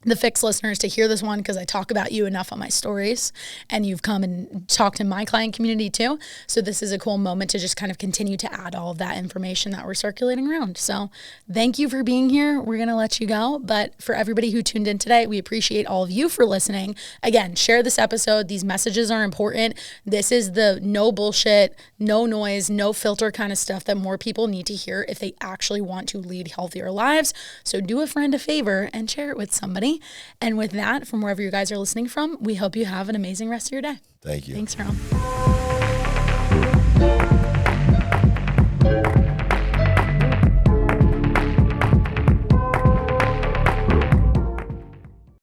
the FYX listeners to hear this one, because I talk about you enough on my stories, and you've come and talked in my client community too. So this is a cool moment to just kind of continue to add all of that information that we're circulating around. So thank you for being here. We're going to let you go. But for everybody who tuned in today, we appreciate all of you for listening. Again, share this episode. These messages are important. This is the no bullshit, no noise, no filter kind of stuff that more people need to hear if they actually want to lead healthier lives. So do a friend a favor and share it with somebody. And with that, from wherever you guys are listening from, we hope you have an amazing rest of your day. Thank you. Thanks, Aram.